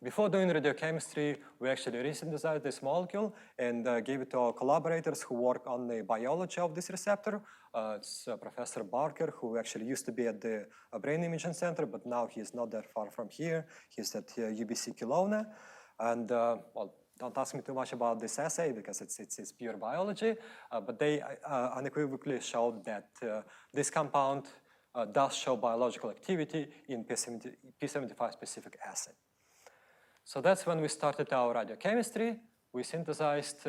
Before doing radiochemistry, we actually resynthesized this molecule and gave it to our collaborators who work on the biology of this receptor. It's Professor Barker, who actually used to be at the Brain Imaging Center, but now he's not that far from here. He's at UBC Kelowna. And well, don't ask me too much about this assay because it's pure biology, but they unequivocally showed that this compound does show biological activity in P75 specific assay. So that's when we started our radiochemistry. We synthesized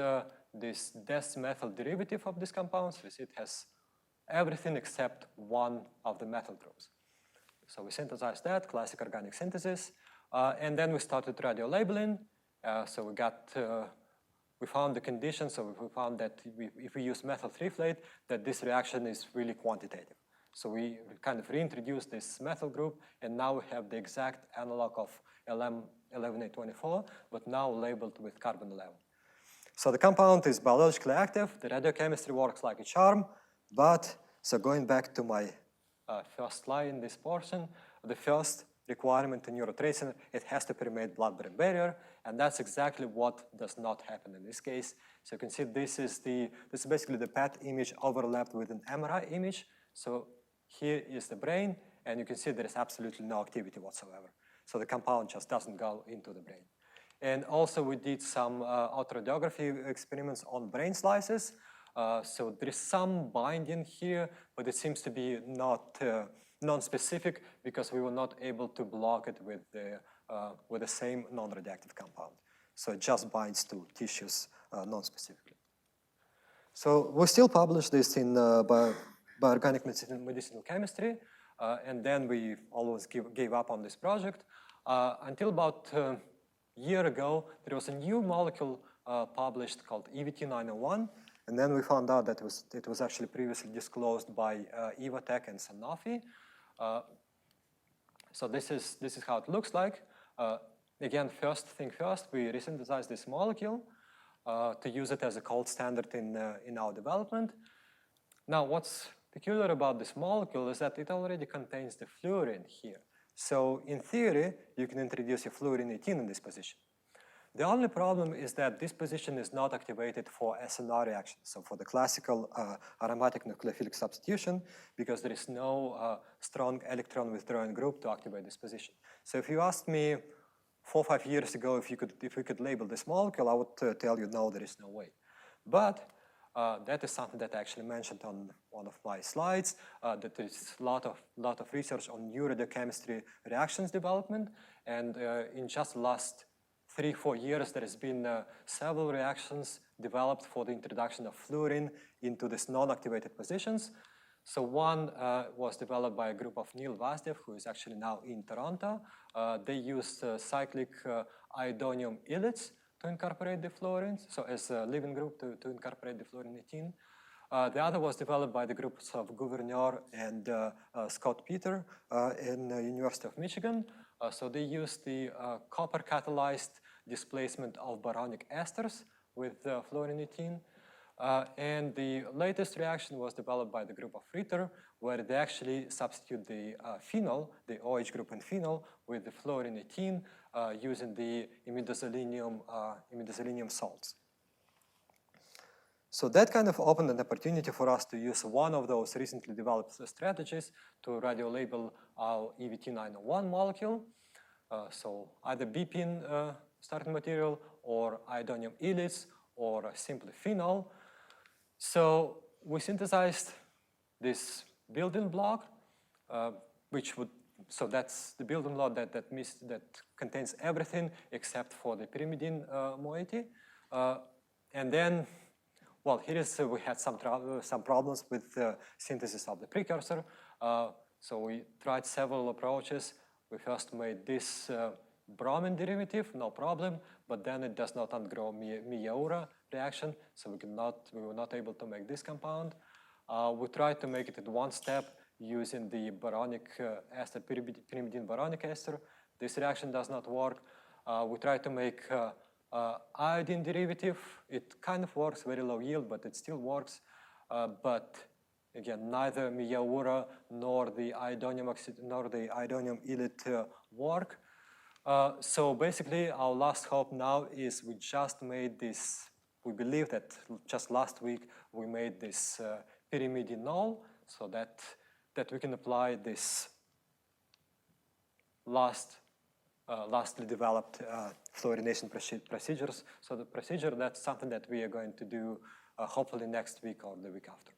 this des-methyl derivative of this compound. So it has everything except one of the methyl groups. So we synthesized that, classic organic synthesis. And then we started radio labeling. So we found the conditions, so we found that if we use methyl triflate, that this reaction is really quantitative. So we kind of reintroduced this methyl group, and now we have the exact analog of LM11824, but now labeled with carbon 11. So the compound is biologically active, the radiochemistry works like a charm, but, so going back to my first slide in this portion, the first requirement in neurotracing, it has to permeate blood-brain barrier, and that's exactly what does not happen in this case. So you can see this is basically the PET image overlapped with an MRI image. So here is the brain, and you can see there is absolutely no activity whatsoever. So the compound just doesn't go into the brain. And also we did some autoradiography experiments on brain slices. So there is some binding here, but it seems to be not non-specific because we were not able to block it with the same non-radioactive compound. So it just binds to tissues non-specifically. So we still publish this in Bioorganic Medicinal Chemistry, and then we always gave up on this project until about a year ago. There was a new molecule published called EVT901, and then we found out that it was actually previously disclosed by Evotec and Sanofi. So this is how it looks like. Again, first thing first, we resynthesized this molecule to use it as a gold standard in our development. Now, what's peculiar about this molecule is that it already contains the fluorine here. So in theory, you can introduce a fluorine 18 in this position. The only problem is that this position is not activated for SNR reaction, so for the classical aromatic nucleophilic substitution, because there is no strong electron withdrawing group to activate this position. So if you asked me 4 or 5 years ago if we could label this molecule, I would tell you no, there is no way. But that is something that I actually mentioned on one of my slides, that there is a lot of research on neuroradiochemistry reactions development, and in just the last 3 or 4 years, there has been several reactions developed for the introduction of fluorine into these non-activated positions. So one was developed by a group of Neil Vazdev, who is actually now in Toronto. They used cyclic iodonium ylides to incorporate the fluorines, so as a living group to incorporate the fluorine 18. The other was developed by the groups of Gouverneur and Scott Peter in the University of Michigan. So they used the copper catalyzed displacement of boronic esters with fluorine 18. And the latest reaction was developed by the group of Ritter, where they actually substitute the phenol, the OH group in phenol, with the fluorine 18 using the imidoselenium salts. So that kind of opened an opportunity for us to use one of those recently developed strategies to radiolabel our EVT901 molecule. So either BPIN starting material or iodonium ylides or simply phenol. So we synthesized this building block, so that's the building block that contains everything except for the pyrimidine moiety. And then, well, here is, we had some problems with the synthesis of the precursor. So we tried several approaches. We first made this bromine derivative, no problem, but then it does not undergo Miyaura reaction, so we were not able to make this compound. We tried to make it in one step using the boronic ester, pyrimidine boronic ester. This reaction does not work. We tried to make iodine derivative. It kind of works, very low yield, but it still works. But again, neither Miyaura nor the iodonium ylide work. So basically, our last hope now is we just made this. We believe that just last week we made this pyrimidinol, so that we can apply this lastly developed fluorination procedures. So the procedure, that's something that we are going to do hopefully next week or the week after.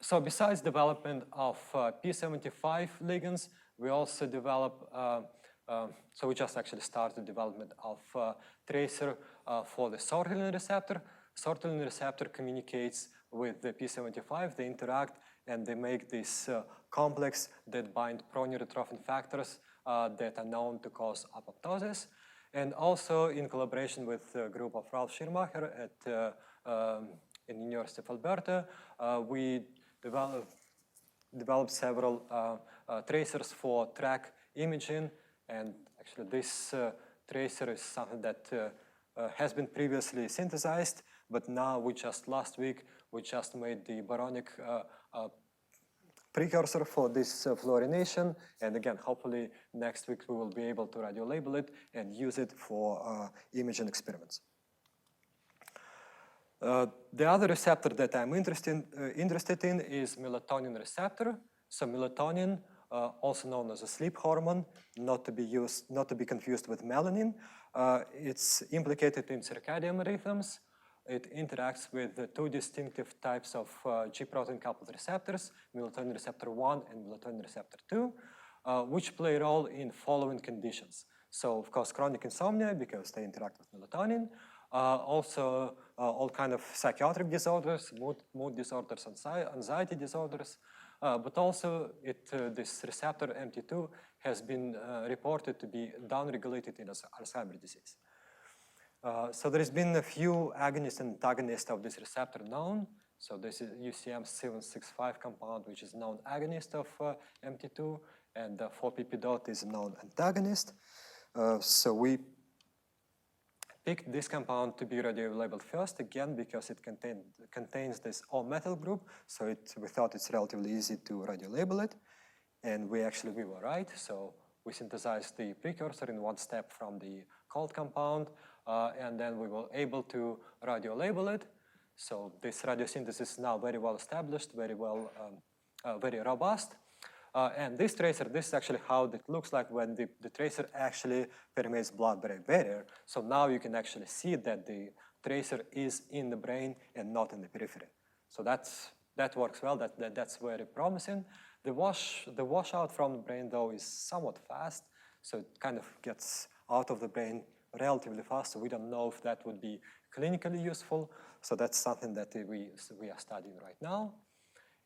So besides development of P75 ligands, we also develop, so we just actually started development of tracer for the sortilin receptor. Sortilin receptor communicates with the P75, they interact and they make this complex that bind pro-neurotrophin factors that are known to cause apoptosis. And also in collaboration with a group of Ralf Schirmacher in the University of Alberta, we developed several tracers for track imaging. And actually this tracer is something that has been previously synthesized, but now last week, we just made the baronic precursor for this fluorination. And again, hopefully next week we will be able to radiolabel it and use it for imaging experiments. The other receptor that I'm interested in is melatonin receptor. So melatonin, also known as a sleep hormone, not to be confused with melanin. It's implicated in circadian rhythms. It interacts with the two distinctive types of G protein coupled receptors, melatonin receptor 1 and melatonin receptor 2, which play a role in following conditions. So of course, chronic insomnia, because they interact with melatonin. Also, all kind of psychiatric disorders, mood disorders, anxiety disorders. But also, this receptor MT2 has been reported to be downregulated in Alzheimer's disease. So there has been a few agonists and antagonists of this receptor known. So this is UCM765 compound, which is a known agonist of MT2, and 4-PP-dot is a known antagonist. So we picked this compound to be radiolabeled first, again, because it contains this O-methyl group, so we thought it's relatively easy to radiolabel it, and we were right. So we synthesized the precursor in one step from the cold compound, and then we were able to radiolabel it. So this radiosynthesis is now very well established, very robust. And this tracer, this is actually how it looks like when the tracer actually permeates blood-brain barrier. So now you can actually see that the tracer is in the brain and not in the periphery. So that works well, that's very promising. The washout from the brain, though, is somewhat fast. So it kind of gets out of the brain relatively fast. So we don't know if that would be clinically useful. So that's something that we are studying right now.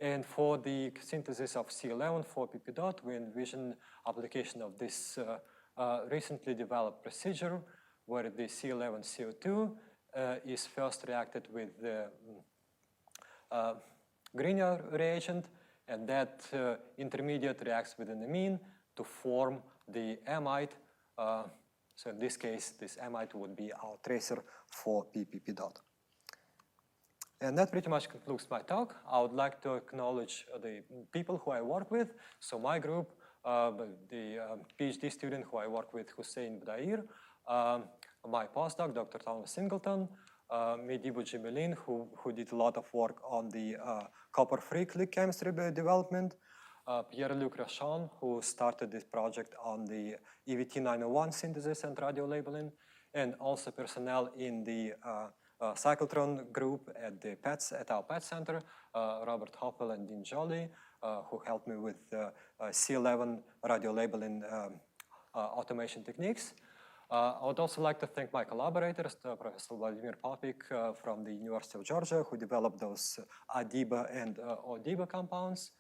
And for the synthesis of C11 4-PP-dot, we envision application of this recently developed procedure where the C11 CO2 is first reacted with the Grignard reagent, and that intermediate reacts with an amine to form the amide. So in this case, this amide would be our tracer for 4-PP-dot. And that pretty much concludes my talk. I would like to acknowledge the people who I work with. So my group, the PhD student who I work with, Hussein Bdair, my postdoc, Dr. Thomas Singleton, Mehdi Boujimelin, who did a lot of work on the copper-free click chemistry development, Pierre-Luc Rachon, who started this project on the EVT901 synthesis and radiolabeling, and also personnel in the cyclotron group at our PET center, Robert Hoppel and Dean Joly, who helped me with C11 radiolabeling automation techniques. I would also like to thank my collaborators, Professor Vladimir Popik from the University of Georgia, who developed those ADIBA and ODIBA compounds,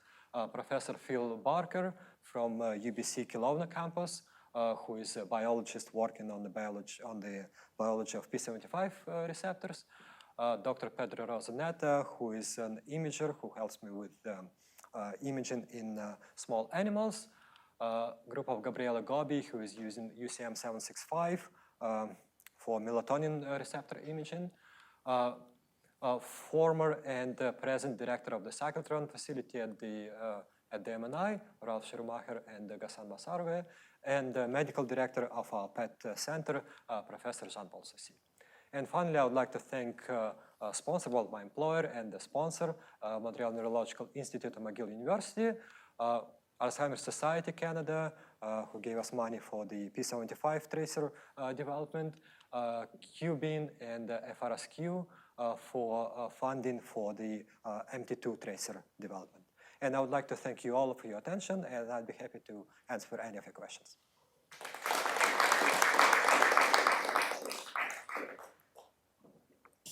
Professor Phil Barker from UBC Kelowna campus, who is a biologist working on the biology of P75 receptors. Dr. Pedro Rosaneta, who is an imager who helps me with imaging in small animals. Group of Gabriela Gobi, who is using UCM765 for melatonin receptor imaging. Former and present director of the cyclotron facility at the MNI, Ralf Schirmacher and Ghassan Massaroueh, and the medical director of our PET center, Professor Jean-Paul Saucy. And finally, I would like to thank sponsor, well, my employer and the sponsor, Montreal Neurological Institute of McGill University, Alzheimer's Society Canada, who gave us money for the P75 tracer development, QBean and FRSQ for funding for the MT2 tracer development. And I would like to thank you all for your attention, and I'd be happy to answer any of your questions.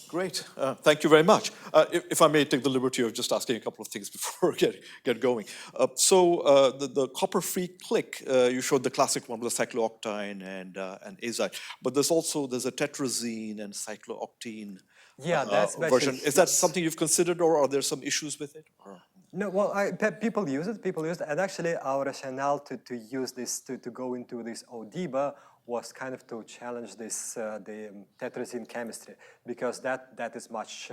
Great. Thank you very much. If I may take the liberty of just asking a couple of things before we get going. The copper-free click, you showed the classic one with the cyclooctane and azide, but there's a tetrazine and cyclooctane Yeah, that's version. basically. Is that something you've considered, or are there some issues with it? Or? No, well, people use it, and actually our rationale to use this, to go into this ODIBA was kind of to challenge this, the tetrazine chemistry, because that is much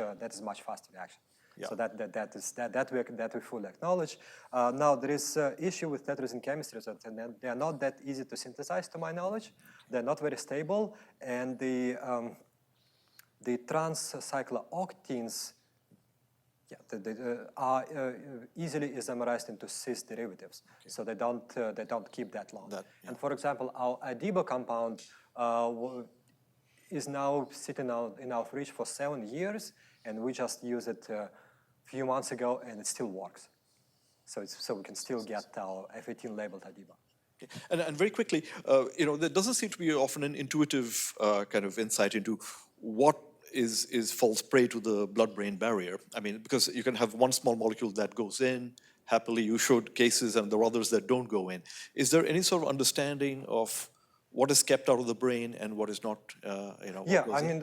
faster reaction. Yeah. So that we fully acknowledge. Now there is issue with tetrazine chemistry, so they are not that easy to synthesize, to my knowledge. They're not very stable, and the trans-cyclooctanes, are easily isomerized into cis derivatives, so they don't keep that long. And for example, our Adiba compound is now sitting in our fridge for 7 years, and we just used it a few months ago, and it still works. So we can still get our F18 labeled Adiba. Okay. And very quickly, there doesn't seem to be often an intuitive kind of insight into what falls prey to the blood-brain barrier. I mean, because you can have one small molecule that goes in, happily you showed cases, and there are others that don't go in. Is there any sort of understanding of what is kept out of the brain and what is not, Yeah, I mean,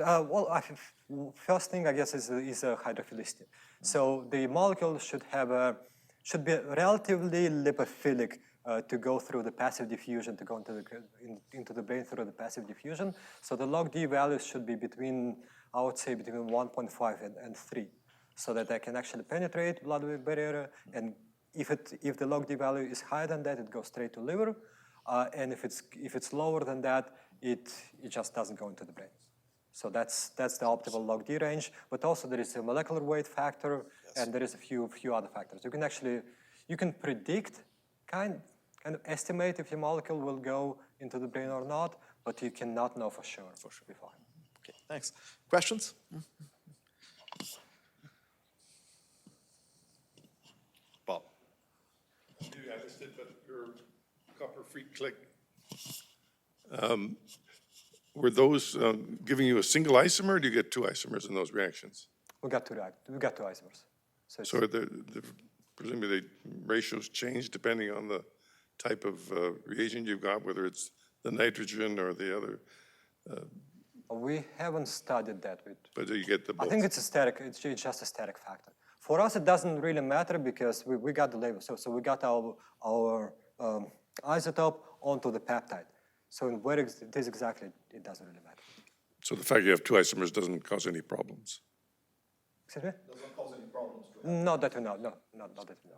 first thing, I guess, is hydrophilicity. So the molecule should be relatively lipophilic to go through the passive diffusion, to go into the brain through the passive diffusion. So the log D values should be between, I would say, between 1.5 and 3, so that they can actually penetrate blood-brain barrier. And if the log D value is higher than that, it goes straight to liver. And if it's lower than that, it just doesn't go into the brain. So that's the optimal log D range. But also there is a molecular weight factor, and there is a few other factors. You can predict, kind of estimate if your molecule will go into the brain or not, but you cannot know for sure. Before. Okay, thanks. Questions? Bob. Maybe I missed it, but your copper-free click, were those giving you a single isomer, or do you get 2 isomers in those reactions? We got two isomers. So presumably the ratios change depending on the type of reagent you've got, whether it's the nitrogen or the other. We haven't studied that. But you get the both. I think it's just a static factor. For us, it doesn't really matter because we got the label. So we got our isotope onto the peptide. So where it is exactly, it doesn't really matter. So the fact you have 2 isomers doesn't cause any problems? Excuse me? Doesn't cause any problems. Not that we know. No, not that we know.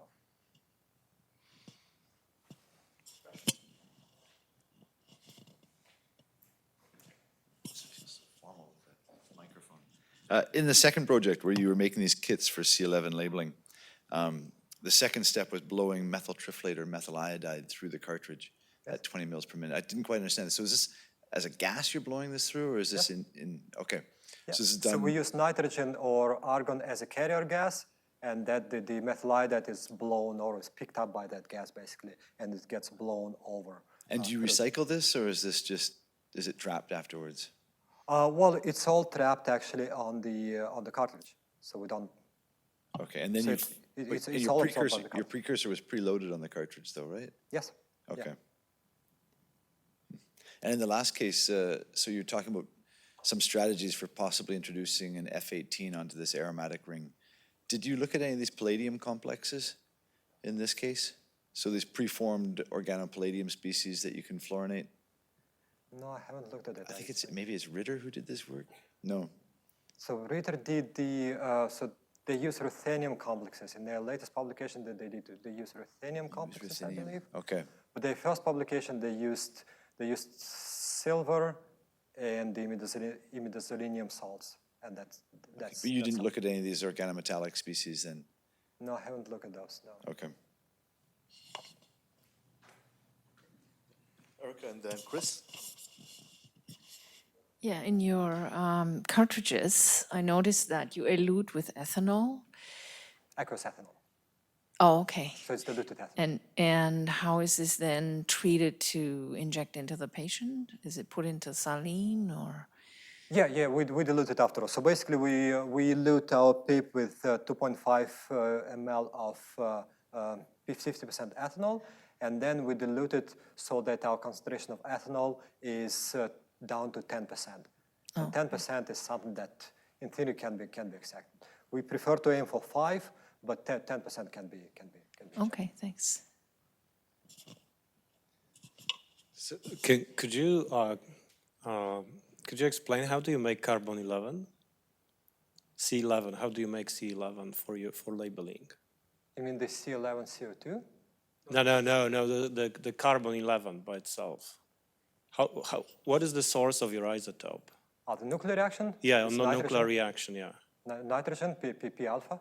In the second project where you were making these kits for C11 labeling, the second step was blowing methyl triflate or methyl iodide through the cartridge at 20 mils per minute. I didn't quite understand this. So is this as a gas you're blowing this through, or is this okay. Yeah. So this is done. So we use nitrogen or argon as a carrier gas, and that the methyl iodide is blown or is picked up by that gas basically, and it gets blown over. And do you recycle this, or is it trapped afterwards? Well, it's all trapped actually on the cartridge, so we don't. Okay, and then So it's all absorbed by the your cartridge. precursor was preloaded on the cartridge, though, right? Yes. Okay. Yeah. And in the last case, so you're talking about some strategies for possibly introducing an F18 onto this aromatic ring. Did you look at any of these palladium complexes in this case? So these preformed organopalladium species that you can fluorinate? No, I haven't looked at it. I think maybe it's Ritter who did this work? No. So Ritter did so they use ruthenium complexes. In their latest publication that they use ruthenium complexes, I believe. Okay. But their first publication, they used silver and the imidazolinium salts, and that's. But you didn't look at any of these organometallic species then? No, I haven't looked at those, no. Okay. Erica, and then Chris. Yeah, in your cartridges, I noticed that you elute with ethanol. Aqueous ethanol. Oh, okay. So it's diluted ethanol. And how is this then treated to inject into the patient? Is it put into saline or? Yeah, we dilute it after all. So basically, we elute our PEEP with 2.5 ml of 50% ethanol, and then we dilute it so that our concentration of ethanol is down to 10%. And 10% is something that, in theory, can be accepted. We prefer to aim for 5, but 10% can be. Okay, thanks. So could you explain how do you make carbon 11? C11. How do you make C11 for labeling? You mean the C11 CO2? No. The carbon 11 by itself. What is the source of your isotope? The nuclear reaction? Yeah, It's on the nuclear nitrogen. reaction. Yeah. Nitrogen, P alpha.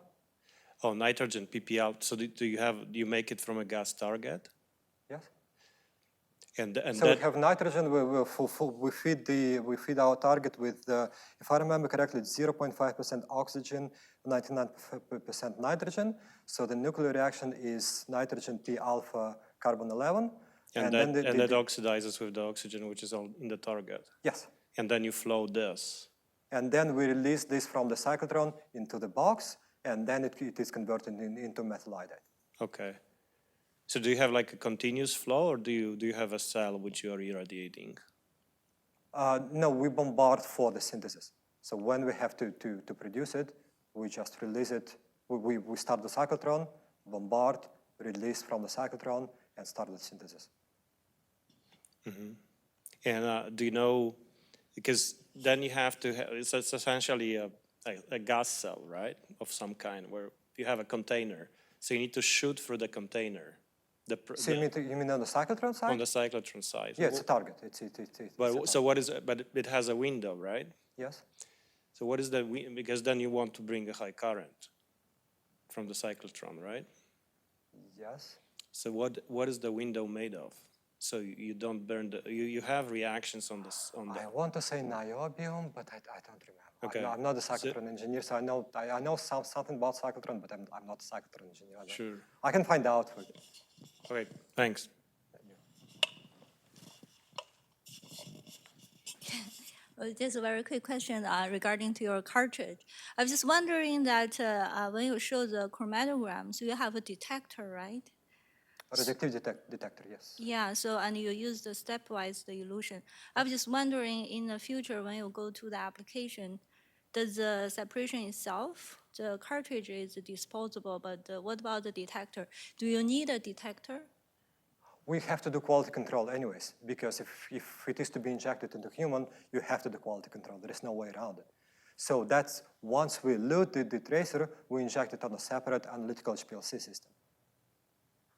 Oh, nitrogen, PP out. So do you make it from a gas target? Yes. And So that, we have nitrogen. We feed our target with, if I remember correctly, it's 0.5% oxygen, 99% nitrogen. So the nuclear reaction is nitrogen P alpha carbon 11, and that oxidizes with the oxygen, which is all in the target. Yes. And then you flow this. And then we release this from the cyclotron into the box, and then it is converted into methyl iodide. Okay. So do you have like a continuous flow, or do you have a cell which you are irradiating? No, we bombard for the synthesis. So when we have to produce it, we just release it. We start the cyclotron, bombard, release from the cyclotron, and start the synthesis. Mm-hmm. And do you know, because then you have to, it's essentially a gas cell, right, of some kind, where you have a container. So you need to shoot through the container. So you mean on the cyclotron side? On the cyclotron side. Yeah, it's a target. But it has a window, right? Yes. So what is the, because then you want to bring a high current from the cyclotron, right? Yes. So what is the window made of? So you don't burn you have reactions on this. I want to say niobium, but I don't remember. Okay. I'm not a cyclotron engineer, so I know something about cyclotron, but I'm not a cyclotron engineer. Sure. I can find out for you. Okay, thanks. Just a very quick question regarding to your cartridge. I was just wondering that when you show the chromatograms, you have a detector, right? Radioactivity detector, yes. Yeah, so and you use the stepwise the elution. I was just wondering in the future when you go to the application, does the separation itself, the cartridge is disposable, but what about the detector? Do you need a detector? We have to do quality control anyways, because if it is to be injected into human, you have to do quality control. There is no way around it. So that's once we load the tracer, we inject it on a separate analytical HPLC system.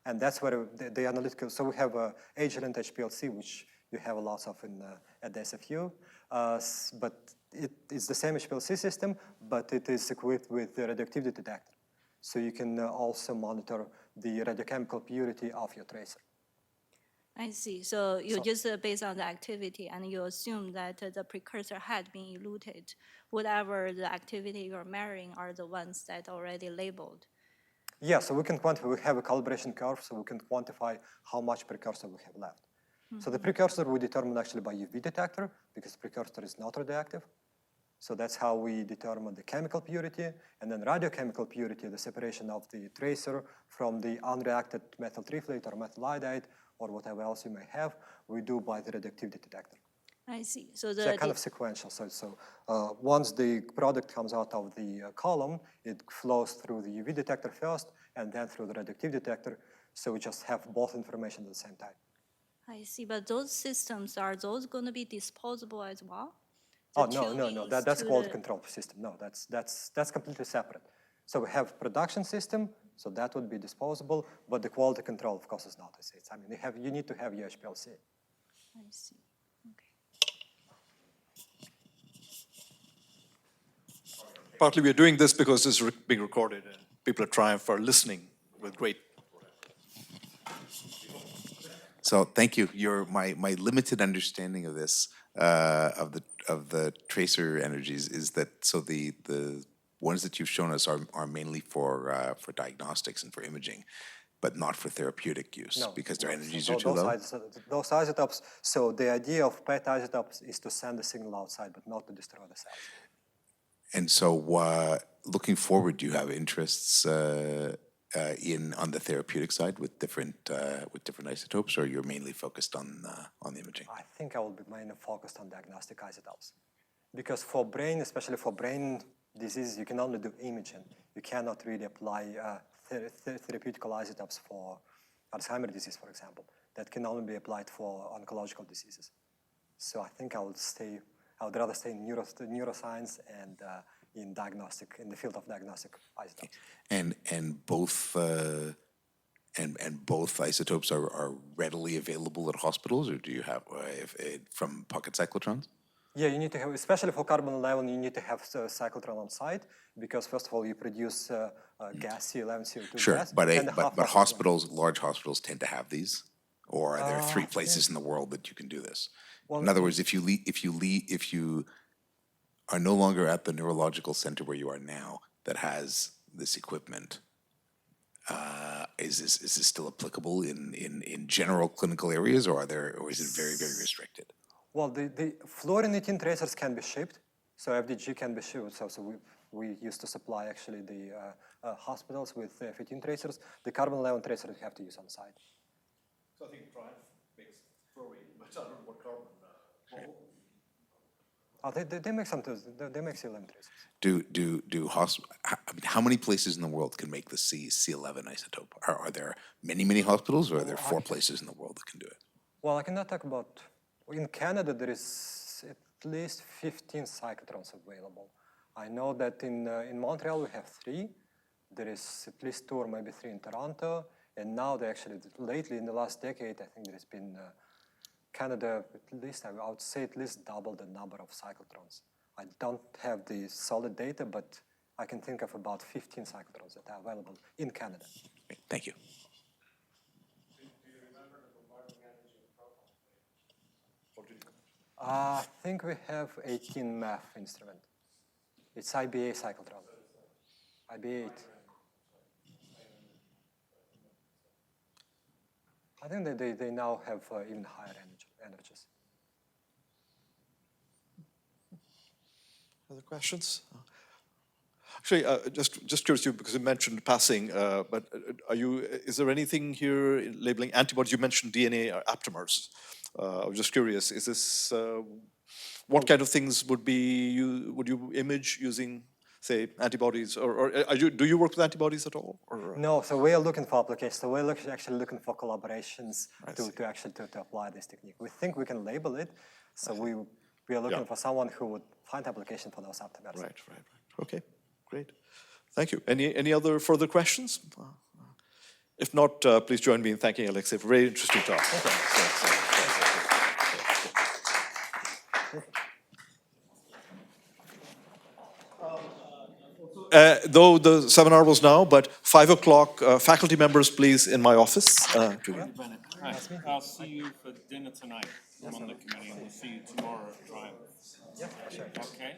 And that's where the analytical, so we have a Agilent HPLC, which you have lots of at the SFU, but it's the same HPLC system, but it is equipped with the radioactivity detector. So you can also monitor the radiochemical purity of your tracer. I see. So you just based on the activity, and you assume that the precursor had been eluted. Whatever the activity you're measuring are the ones that are already labeled. Yeah, so we can quantify, we have a calibration curve, so we can quantify how much precursor we have left. Mm-hmm. So the precursor we determine actually by UV detector, because precursor is not radioactive. So that's how we determine the chemical purity, and then radiochemical purity, the separation of the tracer from the unreacted methyl trifluoride or methyl iodide, or whatever else you may have, we do by the radioactivity detector. I see. So they're kind of sequential. So once the product comes out of the column, it flows through the UV detector first, and then through the radioactivity detector. So we just have both information at the same time. I see. But those systems, are those going to be disposable as well? Oh, no. That's quality control system. No, that's completely separate. So we have production system, so that would be disposable, but the quality control, of course, is not. I mean, you need to have your HPLC. I see. Okay. Partly we're doing this because this is being recorded and people at Triumph are listening with great. So thank you. My limited understanding of this, of the tracer energies, is that so the ones that you've shown us are mainly for diagnostics and for imaging, but not for therapeutic use No, because their no. So energies are tho- too low? Those isotopes, so the idea of PET isotopes is to send the signal outside, but not to destroy the cells. And so, looking forward, do you have interests on the therapeutic side with different isotopes, or you're mainly focused on the imaging? I think I will be mainly focused on diagnostic isotopes. Because for brain, especially for brain disease, you can only do imaging. You cannot really apply therapeutical isotopes for Alzheimer's disease, for example. That can only be applied for oncological diseases. So I think I would rather stay in neuroscience and in the field of diagnostic isotopes. And both isotopes are readily available at hospitals, or do you have from pocket cyclotrons? Yeah, you need to have, especially for carbon-11, you need to have cyclotron on site because first of all, you produce gas, C11, CO2 Sure, gas. but and the half-life is hospitals, large hospitals, tend to have these, or are there three I places in the world that you can do this? Well, In other words, if you are no longer at the neurological center where you are now that has this equipment, is this still applicable in general clinical areas, or is it very, very restricted? Well, the fluorine-18 tracers can be shipped, so FDG can be shipped. So we used to supply actually the hospitals with F18 tracers. The carbon-11 tracers we have to use on site. So I think Triumph makes fluorine, but I don't know what carbon. They make some. They make C11 tracers. How many places in the world can make the C11 isotope? Are there many hospitals, or are there 4 places in the world that can do it? Well, I cannot talk about. In Canada, there is at least 15 cyclotrons available. I know that in Montreal we have 3. There is at least 2 or maybe 3 in Toronto. And now they actually, lately in the last decade, I think there has been Canada, at least, I would say at least double the number of cyclotrons. I don't have the solid data, but I can think of about 15 cyclotrons that are available in Canada. Great, thank you. I think we have 18 math instrument. It's IBA cyclotron. IBA 8. I think that they now have even higher energies. Other questions? Actually, just curious, because you mentioned passing, but is there anything here in labeling antibodies? You mentioned DNA or aptamers. I was just curious, is this, what kind of things would you image using, say, antibodies? Or do you work with antibodies at all? Or? No, so we are looking for applications. So we're actually looking for collaborations to apply this technique. We think we can label it. So we are looking for someone who would find application for those aptamers. Right. Okay, great. Thank you. Any other further questions? If not, please join me in thanking Alexey for a very interesting talk. Though the seminar was now, but 5 o'clock, faculty members, please, in my office. Hi, I'll see you for dinner tonight. I'm on the committee, and we'll see you tomorrow at Triumph. Yeah, sure. Okay?